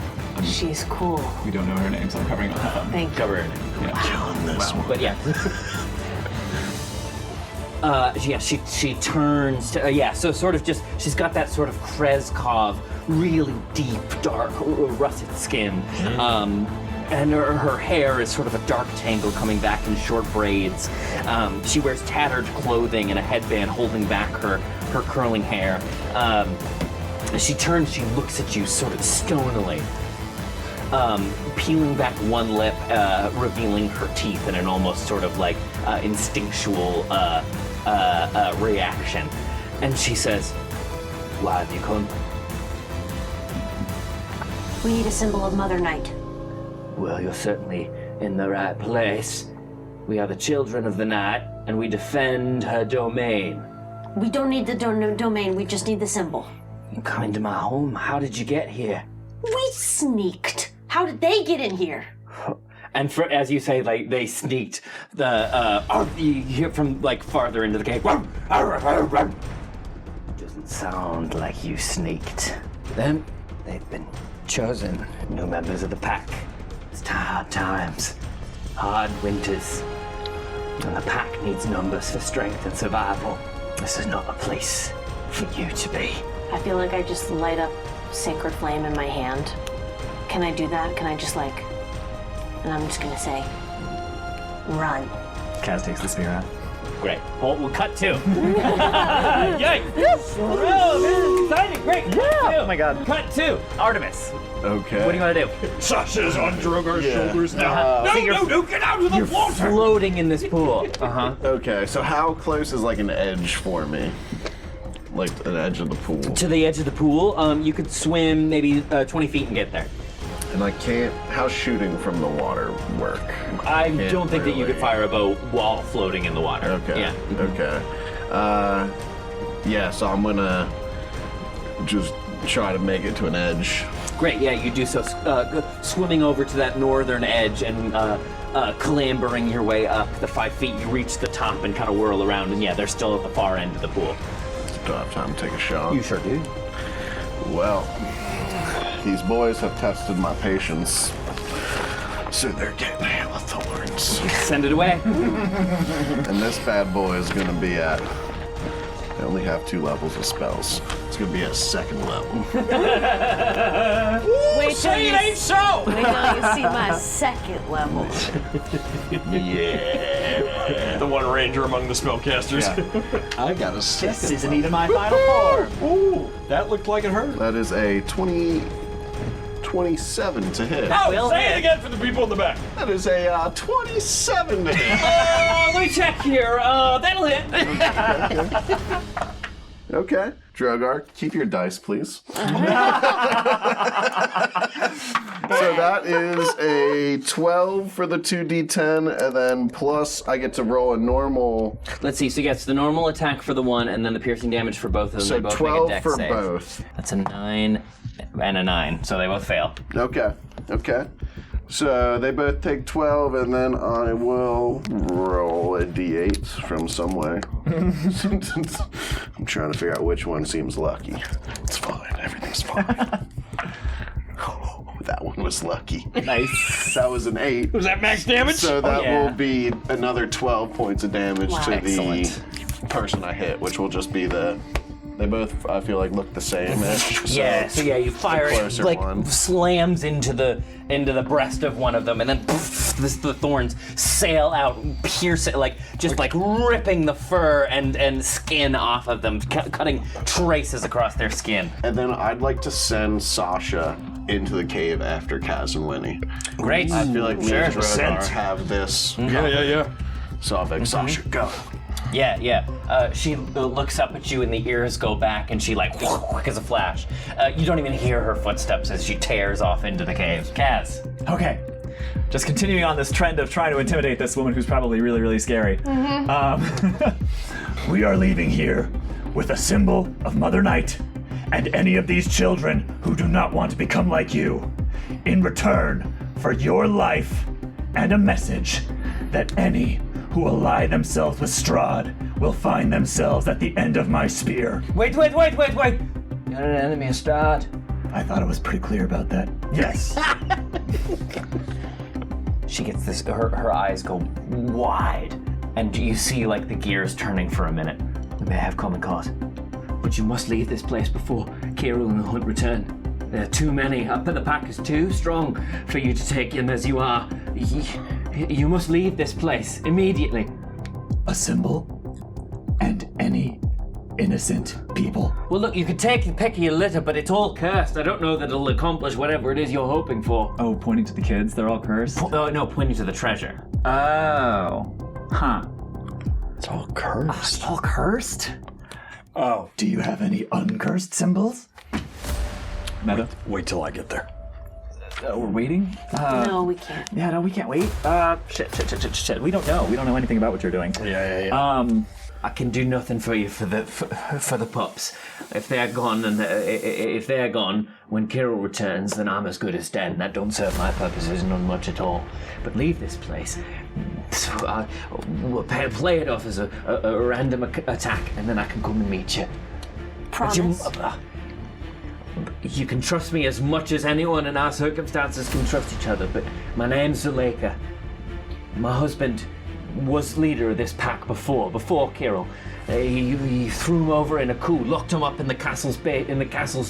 She's cool. We don't know her name, so I'm covering up that one. Thank you. Cover her name. Killing this one. But yeah. She turns to, so sort of just, she's got that sort of Krezkov, really deep, dark, russet skin. And her hair is sort of a dark tangle coming back in short braids. She wears tattered clothing and a headband holding back her curling hair. As she turns, she looks at you sort of stonily. Peeling back one lip, revealing her teeth in an almost sort of like instinctual reaction. And she says, "Why have you come?" We need a symbol of Mother Night. Well, you're certainly in the right place. We are the children of the night, and we defend her domain. We don't need the domain, we just need the symbol. You come into my home. How did you get here? We sneaked. How did they get in here? And as you say, like they sneaked you hear from like farther into the cave. Doesn't sound like you sneaked. Then they've been chosen new members of the pack. It's hard times, hard winters, and the pack needs numbers for strength and survival. This is not a place for you to be. I feel like I just light up sacred flame in my hand. Can I do that? Can I just like, and I'm just gonna say, run. Kaz takes the spear out. Great. Well, we'll cut two. Yikes! Oh, this is exciting. Great. Yeah. Oh my god. Cut two. Artemis. Okay. What do you want to do? Sasha's on Drogar's shoulders now. No, get out of the water! Floating in this pool. Okay, so how close is like an edge for me? Like an edge of the pool. To the edge of the pool, you could swim maybe 20 feet and get there. And I can't. How's shooting from the water work? I don't think that you could fire a bow while floating in the water. Okay. Yeah. Okay. Yeah. So I'm gonna just try to make it to an edge. Great. Yeah, you do so. Swimming over to that northern edge and clambering your way up the 5 feet, you reach the top and kind of whirl around. And yeah, they're still at the far end of the pool. Do I have time to take a shot? You sure do. Well, these boys have tested my patience, so they're getting a hail of thorns. Send it away. And this bad boy is going to be at. I only have 2 levels of spells. It's going to be at 2nd level. Wait till you ain't so! Wait till you see my 2nd level. Yeah. The one ranger among the spellcasters. I got a 2nd. This isn't even my final form. Ooh, that looked like it hurt. That is a 27 to hit. Oh, say it again for the people in the back. That is a 27 to hit. Let me check here. That'll hit. Okay. Drogar, keep your dice, please. So that is a 12 for the 2d10, and then plus I get to roll a normal. Let's see. So yes, the normal attack for the one, and then the piercing damage for both of them. So They both 12 make a dex for save. both. That's a 9 and a 9, so they both fail. Okay. Okay. So they both take 12, and then I will roll a d8 from somewhere. I'm trying to figure out which one seems lucky. It's fine. Everything's fine. Oh, that one was lucky. Nice. That was an 8. Was that max damage? So that yeah. will be another 12 points of damage to Excellent. the person I hit, which will just be the. They both, I feel like, look the same-ish. Yeah. So yeah, you fire it, closer like one. slams into the breast of one of them, and then poof, the thorns sail out, pierce it, like ripping the fur and skin off of them, cutting traces across their skin. And then I'd like to send Sasha into the cave after Kaz and Winnie. Great. I feel like me and Drogar Sent. have this. Yeah. So I'll beg Sasha, go. Yeah. She looks up at you and the ears go back and she quick as a flash. You don't even hear her footsteps as she tears off into the cave. Kaz. Okay. Just continuing on this trend of trying to intimidate this woman who's probably really, really scary. We are leaving here with a symbol of Mother Night and any of these children who do not want to become like you. In return for your life and a message that any who ally themselves with Strahd will find themselves at the end of my spear. Wait. You're an enemy of Strahd. I thought it was pretty clear about that. Yes. She gets this, her eyes go wide, and you see the gears turning for a minute. We may have common cause, but you must leave this place before Kirill and the hunt return. There are too many, but the pack is too strong for you to take in as you are. You must leave this place immediately. A symbol and any innocent people. Well, look, you could take the pick of your litter, but it's all cursed. I don't know that it'll accomplish whatever it is you're hoping for. Oh, pointing to the kids, they're all cursed? No, pointing to the treasure. Oh. Huh. It's all cursed. It's all cursed? Oh, Do you have any uncursed symbols? Meta? wait till I get there. We're waiting? No, we can't. Yeah, no, we can't wait. Shit. We don't know. We don't know anything about what you're doing. Yeah. I can do nothing for you for the pups. If they're gone, if they're gone when Kirill returns, then I'm as good as dead, and that don't serve my purposes none much at all. But leave this place. So we'll play it off as a random attack, and then I can come and meet you. Promise. You can trust me as much as anyone in our circumstances can trust each other, but my name's Zuleika. My husband was leader of this pack before Kirill. He threw him over in a coup, locked him up in the castle's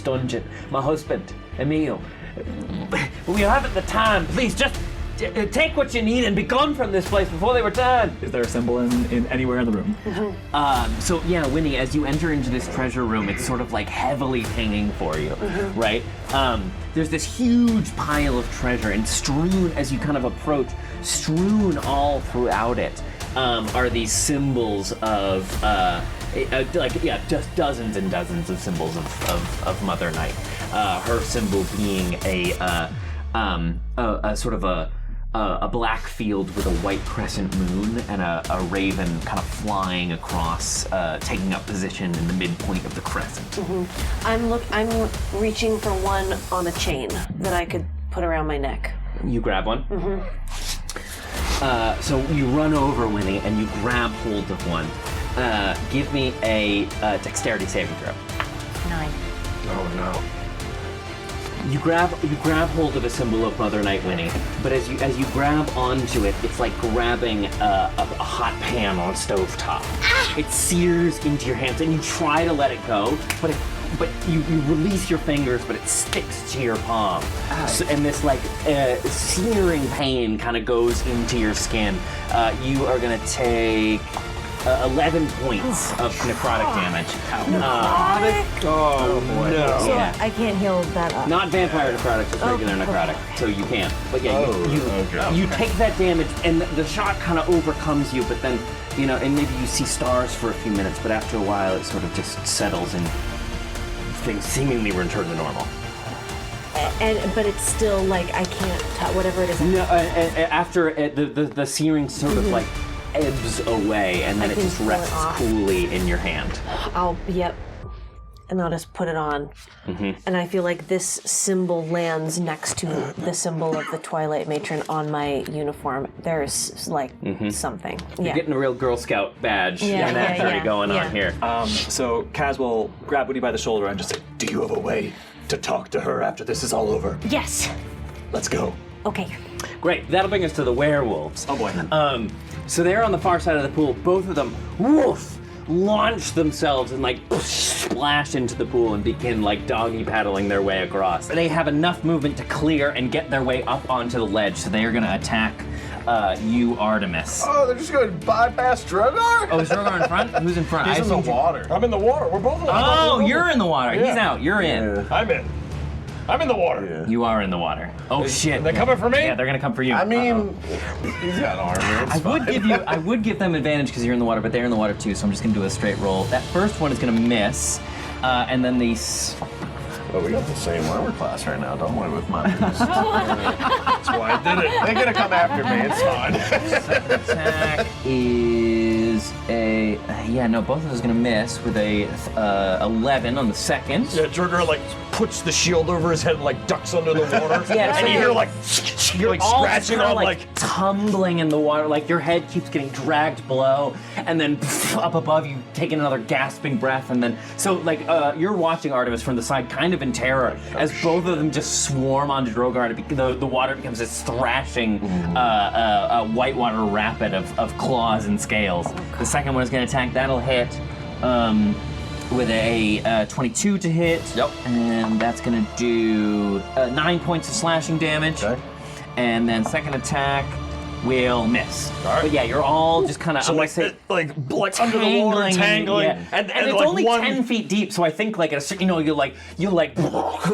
dungeon. My husband, Emil. We haven't the time. Please, just take what you need and be gone from this place before they return. Is there a symbol in anywhere in the room? So yeah, Winnie, as you enter into this treasure room, it's sort of like heavily pinging for you, right? There's this huge pile of treasure, and strewn as you kind of approach, strewn all throughout it, are these symbols of just dozens and dozens of symbols of Mother Night. Her symbol being a sort of a black field with a white crescent moon and a raven kind of flying across, taking up position in the midpoint of the crescent. I'm reaching for one on a chain that I could put around my neck. You grab one? So you run over, Winnie, and you grab hold of one. Give me a dexterity saving throw. 9. Oh no. You grab hold of a symbol of Mother Night, Winnie, but as you grab onto it, it's like grabbing a hot pan on a stovetop. It sears into your hands, and you try to let it go, but you release your fingers, but it sticks to your palm. So, and this like searing pain kind of goes into your skin. You are gonna take 11 points of necrotic damage. Oh boy. No. So I can't heal that up. Not vampire necrotic, just regular necrotic, so you can't. But yeah, you take that damage, and the shock kind of overcomes you, but then, and maybe you see stars for a few minutes, but after a while it sort of just settles and things seemingly return to normal. But it's still like I can't touch whatever it is. No, after the searing sort of like ebbs away, and then it just rests coolly in your hand. And I'll just put it on. And I feel like this symbol lands next to the symbol of the Twilight Matron on my uniform. There's like something. You're getting a real Girl Scout badge going on here. So Kaz will grab Winnie by the shoulder and just say, Do you have a way to talk to her after this is all over? Yes. Let's go. Okay. Great, that'll bring us to the werewolves. oh boy. So they're on the far side of the pool. Both of them, launch themselves and like splash into the pool and begin like doggy paddling their way across. They have enough movement to clear and get their way up onto the ledge, so they are going to attack you, Artemis. Oh, they're just going to bypass Drogar? Oh, is Drogar in front? Who's in front? He's in the water. I'm in the water. We're both in the water. Oh, you're in the water. Yeah. He's out. You're in. I'm in the water. You are in the water. Oh shit! They're coming for me? Yeah, they're gonna come for you. I mean, he's got armor. I would give them advantage because you're in the water, but they're in the water too. So I'm just gonna do a straight roll. That first one is gonna miss, and then these. Oh, we got the same armor class right now, don't we, with mine? That's why I did it. They're gonna come after me, it's fine. Second attack is a both of those gonna miss with a 11 on the second. Yeah, Drogar like puts the shield over his head and like ducks under the water. Yeah, and you hear like you're like scratching on like tumbling in the water, like your head keeps getting dragged below, and then up above you taking another gasping breath, and then you're watching Artemis from the side, kind of in terror, as both of them just swarm onto Drogar, and the water becomes this thrashing whitewater rapid of claws and scales. The second one is going to attack. That'll hit. With a 22 to hit. Yep. And that's going to do 9 points of slashing damage. Okay. And then second attack will miss. All right. But yeah, you're all just kind of, so I'm like gonna say, like under the water, tangling, yeah. and it's like only 10 feet deep, so I think like you'll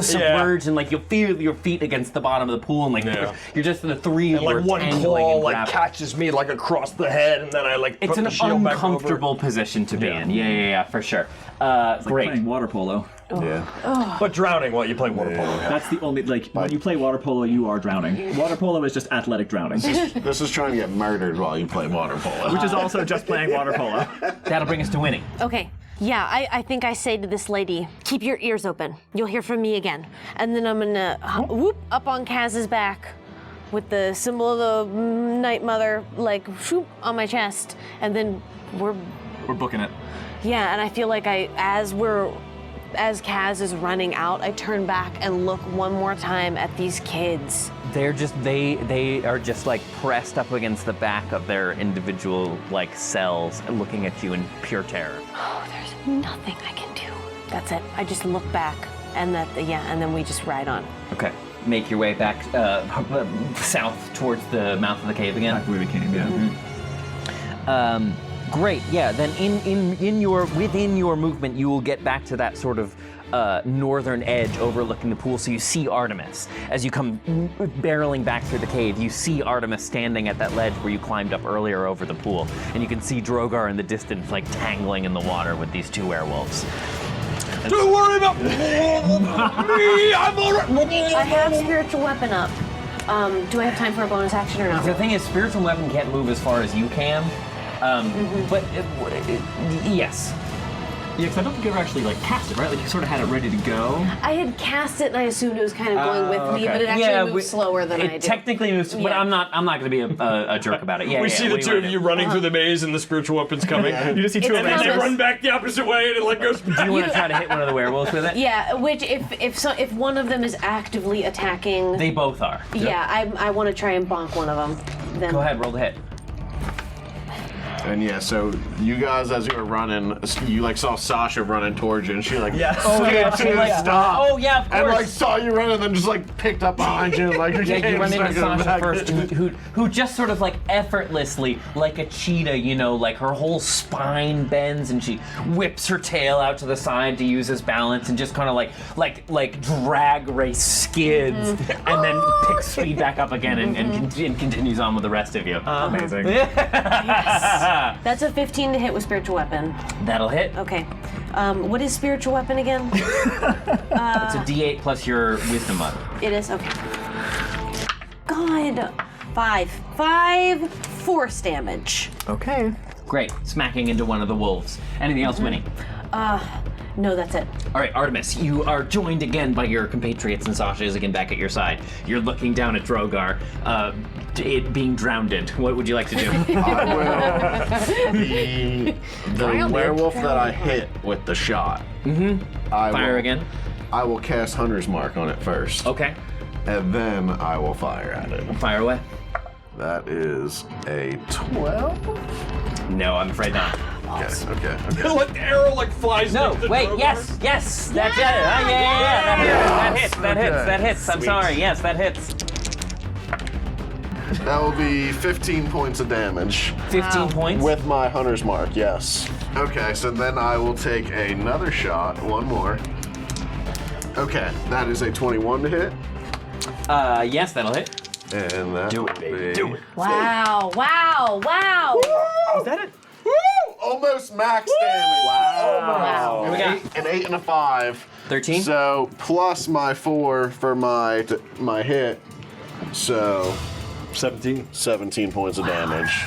submerge and like you'll feel your feet against the bottom of the pool, and like you're just the three of you like one tangling claw and like grabbing. catches me like across the head, and then I like put It's an the shield back over. uncomfortable position to be in. Yeah, for sure. It's like Great. playing water polo. Yeah. But drowning while you play water polo. That's the only, like, when you play water polo, you are drowning. Water polo is just athletic drowning. This is trying to get murdered while you play water polo. Which is also just playing water polo. That'll bring us to Winnie. Okay. Yeah, I think I say to this lady, keep your ears open. You'll hear from me again. And then I'm gonna whoop up on Kaz's back with the symbol of the Night Mother, like, whoop, on my chest. And then we're booking it. Yeah, and I feel like as Kaz is running out, I turn back and look one more time at these kids. They're just they are just like pressed up against the back of their individual like cells and looking at you in pure terror. Oh, there's nothing I can do. That's it. I just look back and and then we just ride on. Okay. Make your way back south towards the mouth of the cave again. Back where we came, yeah. Great. Yeah. Then within your movement, you will get back to that sort of northern edge overlooking the pool. So you see Artemis as you come barreling back through the cave. You see Artemis standing at that ledge where you climbed up earlier over the pool, and you can see Drogar in the distance, like tangling in the water with these two werewolves. Don't worry about me. I'm alright. I have spiritual weapon up. Do I have time for a bonus action or not? The thing is, spiritual weapon can't move as far as you can. But yes. Yeah, because I don't think you ever actually like cast it, right? Like you sort of had it ready to go. I had cast it and I assumed it was kind of going with me, but it actually moved slower than I did. It technically moves, but I'm not going to be a jerk about it. Yeah, we see the two of you running through the maze and the spiritual weapon's coming. You just see two of them. And they run back the opposite way and it like goes. Do you want to try to hit one of the werewolves with it? Yeah, which if one of them is actively attacking, they both are. Yeah, I want to try and bonk one of them. Then go ahead, roll the hit. And yeah, so you guys, as you were running, you like saw Sasha running towards you, and she like, stop. Oh yeah, of course. And like saw you running, and then just like picked up behind you, and like you run into Sasha first, who just sort of like effortlessly, like a cheetah, you know, like her whole spine bends, and she whips her tail out to the side to use as balance, and just kind of like drag race skids, and then picks speed back up again, and continues on with the rest of you. Amazing. Yes. That's a 15 to hit with spiritual weapon. That'll hit. Okay. What is spiritual weapon again? It's a D8 plus your wisdom mod. It is? Okay. God. 5 force damage. Okay. Great. Smacking into one of the wolves. Anything else, Winnie? No, that's it. All right, Artemis, you are joined again by your compatriots, and Sasha is again back at your side. You're looking down at Drogar, it being drowned in. What would you like to do? I will. The werewolf that I hit with the shot. Fire again. I will cast Hunter's Mark on it first. Okay. And then I will fire at it. Fire away. That is a 12. No, I'm afraid not. Okay. Like the arrow like flies. No, wait, Drogar. yes, that's it. That hits. I'm sorry, yes, that hits. That will be 15 points of damage. 15 points? With my Hunter's Mark, yes. Okay, so then I will take another shot, one more. Okay, that is a 21 to hit. Yes, that'll hit. And that Do it, baby. Do it. Wow. Is that it? Woo! Almost max damage. Wow. Here we go. An 8 and a 5. 13? So plus my 4 for my hit. So 17 points of damage.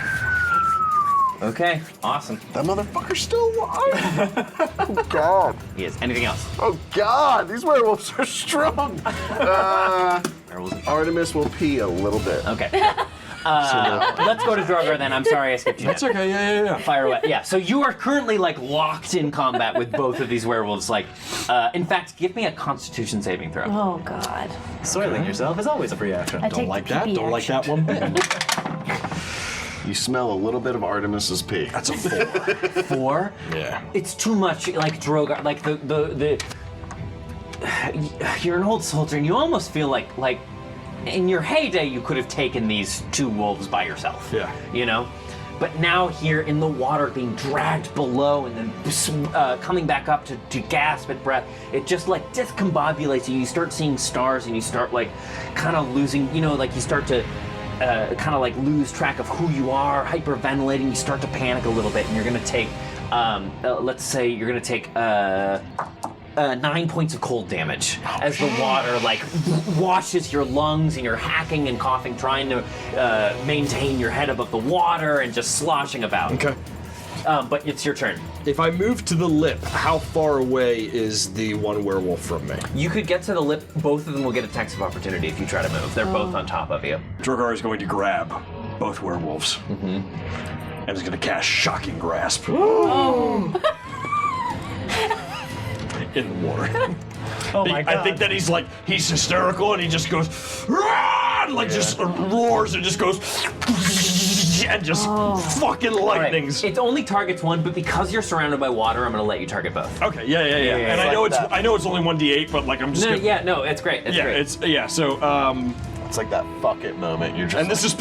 Okay, awesome. That motherfucker's still alive. Oh God. He is. Anything else? Oh God, these werewolves are strong. Artemis will pee a little bit. Okay. Let's go to Drogar then. I'm sorry I skipped you. That's okay. Yeah. Fire away. Yeah. So you are currently like locked in combat with both of these werewolves. Like, in fact, give me a Constitution saving throw. Oh God. Soiling yourself is always a free action. I take Like the that. PB Don't like that action. one bit. You smell a little bit of Artemis's pee. That's a 4. 4? Yeah. It's too much. Like Drogar. Like the. You're an old soldier, and you almost feel like in your heyday you could have taken these two wolves by yourself. Yeah. You know. But now here in the water, being dragged below and then coming back up to gasp at breath, it just like discombobulates you. You start seeing stars, and you start like kind of losing. You know, like you start to kind of like lose track of who you are, hyperventilating. You start to panic a little bit, and you're gonna take, let's say, you're gonna take 9 points of cold damage as the water like washes your lungs, and you're hacking and coughing, trying to maintain your head above the water and just sloshing about. Okay. But it's your turn. If I move to the lip, how far away is the one werewolf from me? You could get to the lip. Both of them will get attacks of opportunity if you try to move. They're both on top of you. Drogar is going to grab both werewolves. And is going to cast Shocking Grasp. In the water. Oh my god. I think that he's hysterical, and he just goes, "Rah!" like just roars and just goes, and just fucking lightnings. Right. It only targets one, but because you're surrounded by water, I'm gonna let you target both. Okay, yeah. And I know it's only 1d8, but like I'm just it's great. It's great. So It's like that fuck it moment. You're just and this is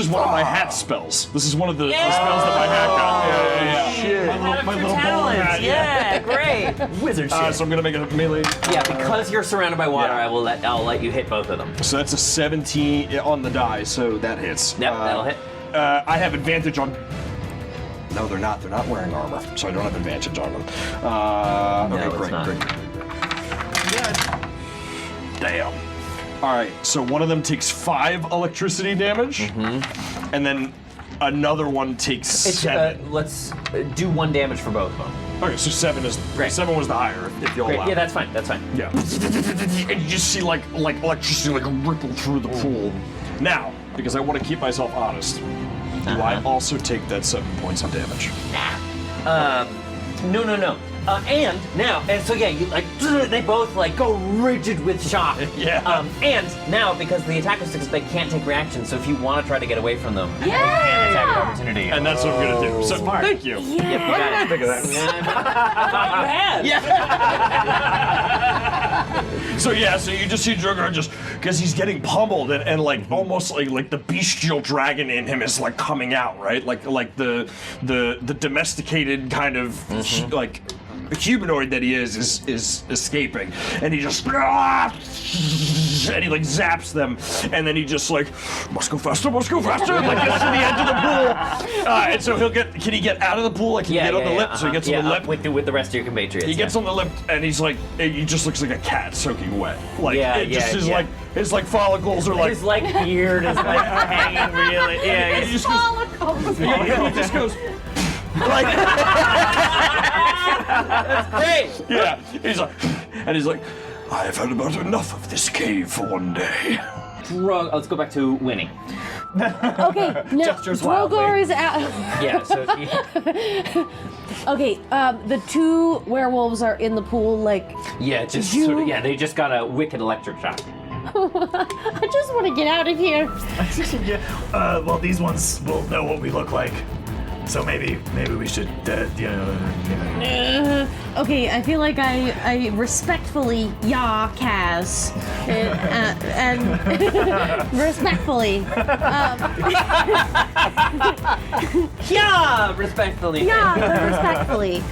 one of my hat spells. This is one of the spells that my hat got. Yeah. shit. My little ball talents. hat. Yeah, great. Wizard shit. So I'm gonna make it a melee. Yeah, because you're surrounded by water, Yeah. I'll let you hit both of them. So that's a 17 on the die, so that hits. Yep, that'll hit. I have advantage on. No, they're not. They're not wearing armor, so I don't have advantage on them. Okay, great. Yeah. Damn. All right, so one of them takes 5 electricity damage, and then another one takes 7. Let's do 1 damage for both of them. Okay, so 7 is Great. 7 was the higher, if you'll Great. allow. Yeah, that's fine. That's fine. Yeah. And you just see like electricity like ripple through the pool. Now, because I want to keep myself honest, do I also take that 7 points of damage? No. And so yeah, you like they both like go rigid with shock. Yeah. And now because the attack was 6, they can't take reactions. So if you want to try to get away from them, you Yeah! can attack of opportunity. And that's what I'm gonna do. So thank you. Yep, you got it. Think of that. I thought you had. So yeah, so you just see Drogar just because he's getting pummeled and like almost like the bestial dragon in him is like coming out, right? Like the domesticated kind of like humanoid that he is escaping, and he just and he like zaps them, and then he just like must go faster, like gets to the edge of the pool, and so can he get out of the pool? Like he can get on the lip, so he gets on the lip with the rest of your compatriots. He gets on the lip, and he's like, he just looks like a cat soaking wet. Like like his like follicles are like his like beard is like hanging really. Yeah, he just goes. He just goes. Like that's great. Yeah, he's like, I have had about enough of this cave for one day. Let's go back to Winnie. Okay, no, Gestures wildly. Drogar is out. Yeah, so Okay, the 2 werewolves are in the pool, like. just You- sort of, they just got a wicked electric shock. I just want to get out of here. Well, these ones will know what we look like. So maybe we should, Okay, I feel like I respectfully Kaz, and respectfully. Yeah, respectfully. Respectfully.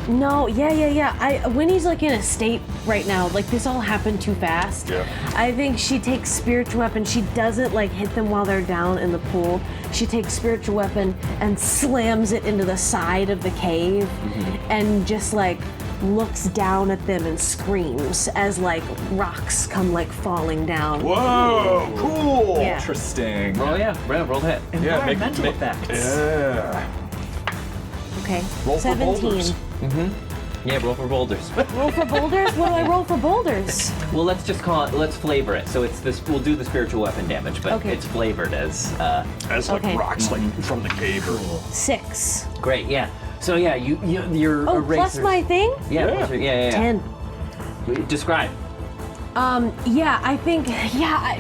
No, yeah. Winnie's like in a state right now. Like this all happened too fast. Yeah. I think she takes spiritual weapon. She doesn't like hit them while they're down in the pool. She takes spiritual weapon and slams it into the side of the cave, and just like looks down at them and screams as like rocks come like falling down. Whoa, cool. Yeah. Interesting. Roll roll the hit. Yeah, make effects. Yeah. Okay. Roll for 17. boulders. Yeah, roll for boulders. Roll for boulders? What do I roll for boulders? Well, let's just call it. Let's flavor it. So it's this. We'll do the spiritual weapon damage, but Okay. it's flavored as. As like Okay. rocks like from the cave. 6. Great. Yeah. So yeah, you're Oh, eraser. plus my thing? Yeah. 10. Describe. Yeah, I think,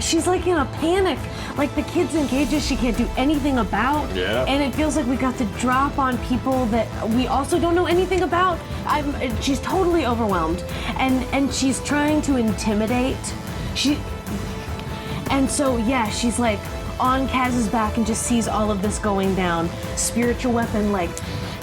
she's like in a panic. Like the kids in cages she can't do anything about. Yeah. And it feels like we got to drop on people that we also don't know anything about. She's totally overwhelmed. And she's trying to intimidate. And so, yeah, she's like on Kaz's back and just sees all of this going down. Spiritual weapon, like,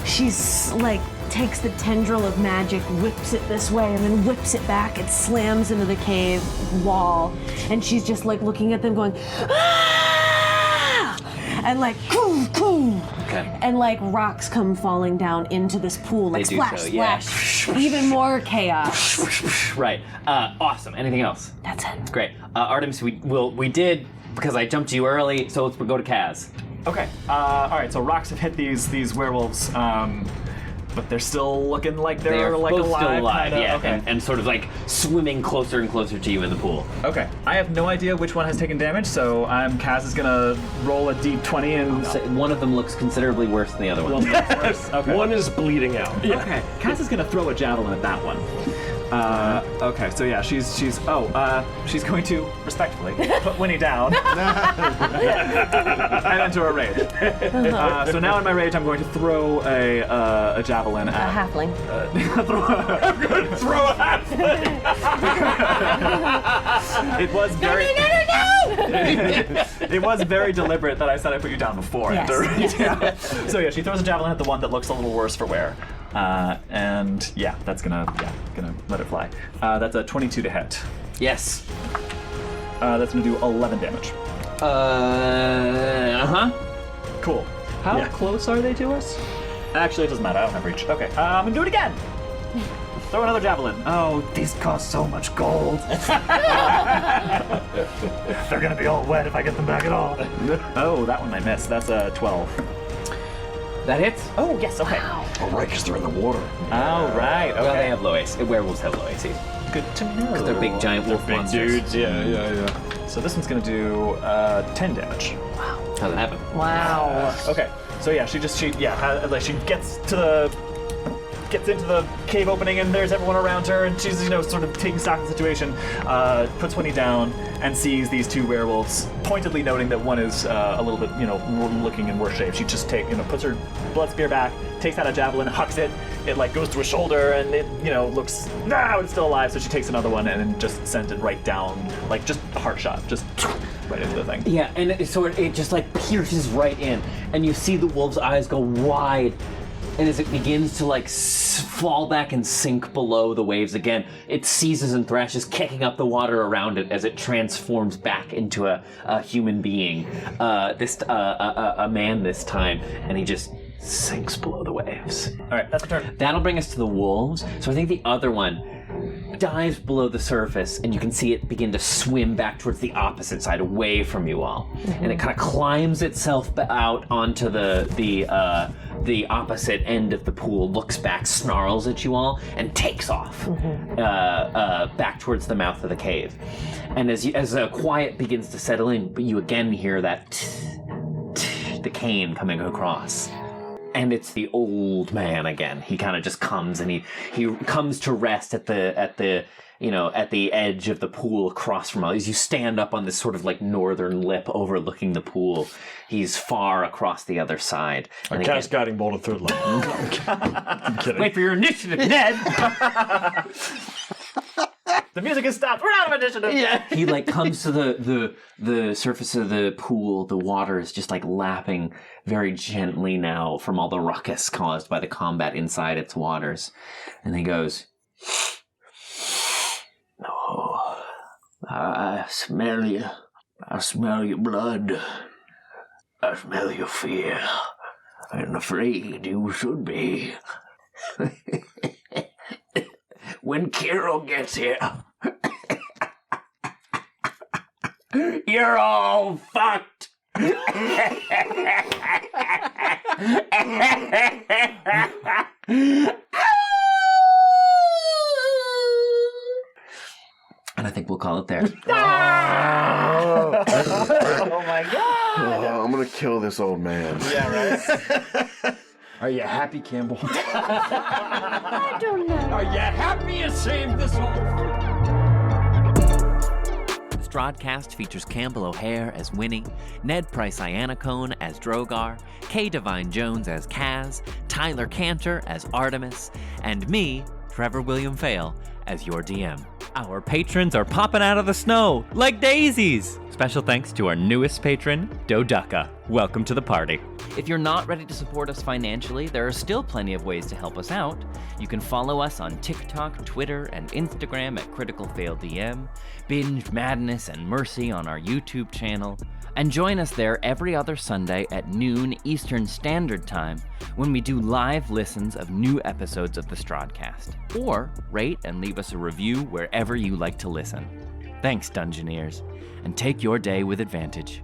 she's like, takes the tendril of magic, whips it this way, and then whips it back. It slams into the cave wall, and she's just like looking at them going, ah! And like, boom, boom, Okay. And like rocks come falling down into this pool, like They do splash, so, yeah. splash. Even more chaos. Right. Awesome. Anything else? That's it. Great. Artemis, we did, because I jumped you early, so let's go to Kaz. Okay. All right. So rocks have hit these werewolves, but they're still looking like They they're are like both alive. still alive, kinda. yeah, Okay. and sort of like swimming closer and closer to you in the pool. Okay. I have no idea which one has taken damage, so Kaz is gonna roll a d20 and. So one of them looks considerably worse than the other one. Okay. One is bleeding out. Okay. Kaz is gonna throw a javelin at that one. Okay, so yeah, she's going to respectfully put Winnie down and enter a rage. So now in my rage, I'm going to throw a javelin A at halfling. throw a halfling. It was very it was very deliberate that I said I put you down before. Yes, Yeah. So yeah, she throws a javelin at the one that looks a little worse for wear. And yeah, that's gonna let it fly. That's a 22 to hit. Yes. That's gonna do 11 damage. Cool. How close are they to us? Actually, it doesn't matter. I don't have reach. Okay, I'm gonna do it again. Throw another javelin. Oh, these cost so much gold. They're gonna be all wet if I get them back at all. Oh, that one I missed. That's a 12. That hits? Oh, yes, okay. Oh, right, because they're in the water. All right, okay. Well, they have low AC. Werewolves have low AC. Good to know. They're big giant wolf monsters. Dudes, yeah. So this one's gonna do 10 damage. How'd it happen? Wow. Okay, so yeah, she gets into the cave opening, and there's everyone around her, and she's sort of taking stock of the situation. Puts Winnie down and sees these two werewolves, pointedly noting that one is a little bit looking in worse shape. She just puts her blood spear back, takes out a javelin, hucks it. It goes through a shoulder, and it looks it's still alive. So she takes another one and then just sends it right down, just a heart shot, just right into the thing. Yeah, and it just pierces right in, and you see the wolf's eyes go wide. And as it begins to fall back and sink below the waves again, it seizes and thrashes, kicking up the water around it as it transforms back into a human being, a man this time, and he just sinks below the waves. All right, that's my turn. That'll bring us to the wolves. So I think the other one dives below the surface, and you can see it begin to swim back towards the opposite side, away from you all. And it kind of climbs itself out onto the opposite end of the pool, looks back, snarls at you all, and takes off back towards the mouth of the cave. And as a quiet begins to settle in, but you again hear that the cane coming across. And it's the old man again. He kind of just comes, and he comes to rest at the edge of the pool across from all. As you stand up on this sort of northern lip overlooking the pool, he's far across the other side. I cast Guiding Bolt at third level. I'm kidding. Wait for your initiative, Ned! The music has stopped. We're out of initiative. Yeah. He comes to the surface of the pool. The water is just lapping very gently now from all the ruckus caused by the combat inside its waters. And he goes, "Oh, I smell you. I smell your blood. I smell your fear. And afraid you should be. When Carol gets here, you're all fucked." And I think we'll call it there. Oh my god! Oh, I'm gonna kill this old man. Yeah, right. Are you happy, Campbell? I don't know. Are you happy you saved this wolf? The Strahdcast features Campbell O'Hare as Winnie, Ned Pryce Iannacone as Drogar, Devine-Jones as Kaz, Tyler Kanter as Artemis, and me, Trevor William Fayle, as your DM. Our patrons are popping out of the snow like daisies! Special thanks to our newest patron, Doducka. Welcome to the party. If you're not ready to support us financially, there are still plenty of ways to help us out. You can follow us on TikTok, Twitter, and Instagram at Critical Fail DM, binge Madness and Mercy on our YouTube channel, and join us there every other Sunday at noon Eastern Standard Time when we do live listens of new episodes of the Strahdcast. Or rate and leave us a review wherever you like to listen. Thanks, Dungeoneers, and take your day with advantage.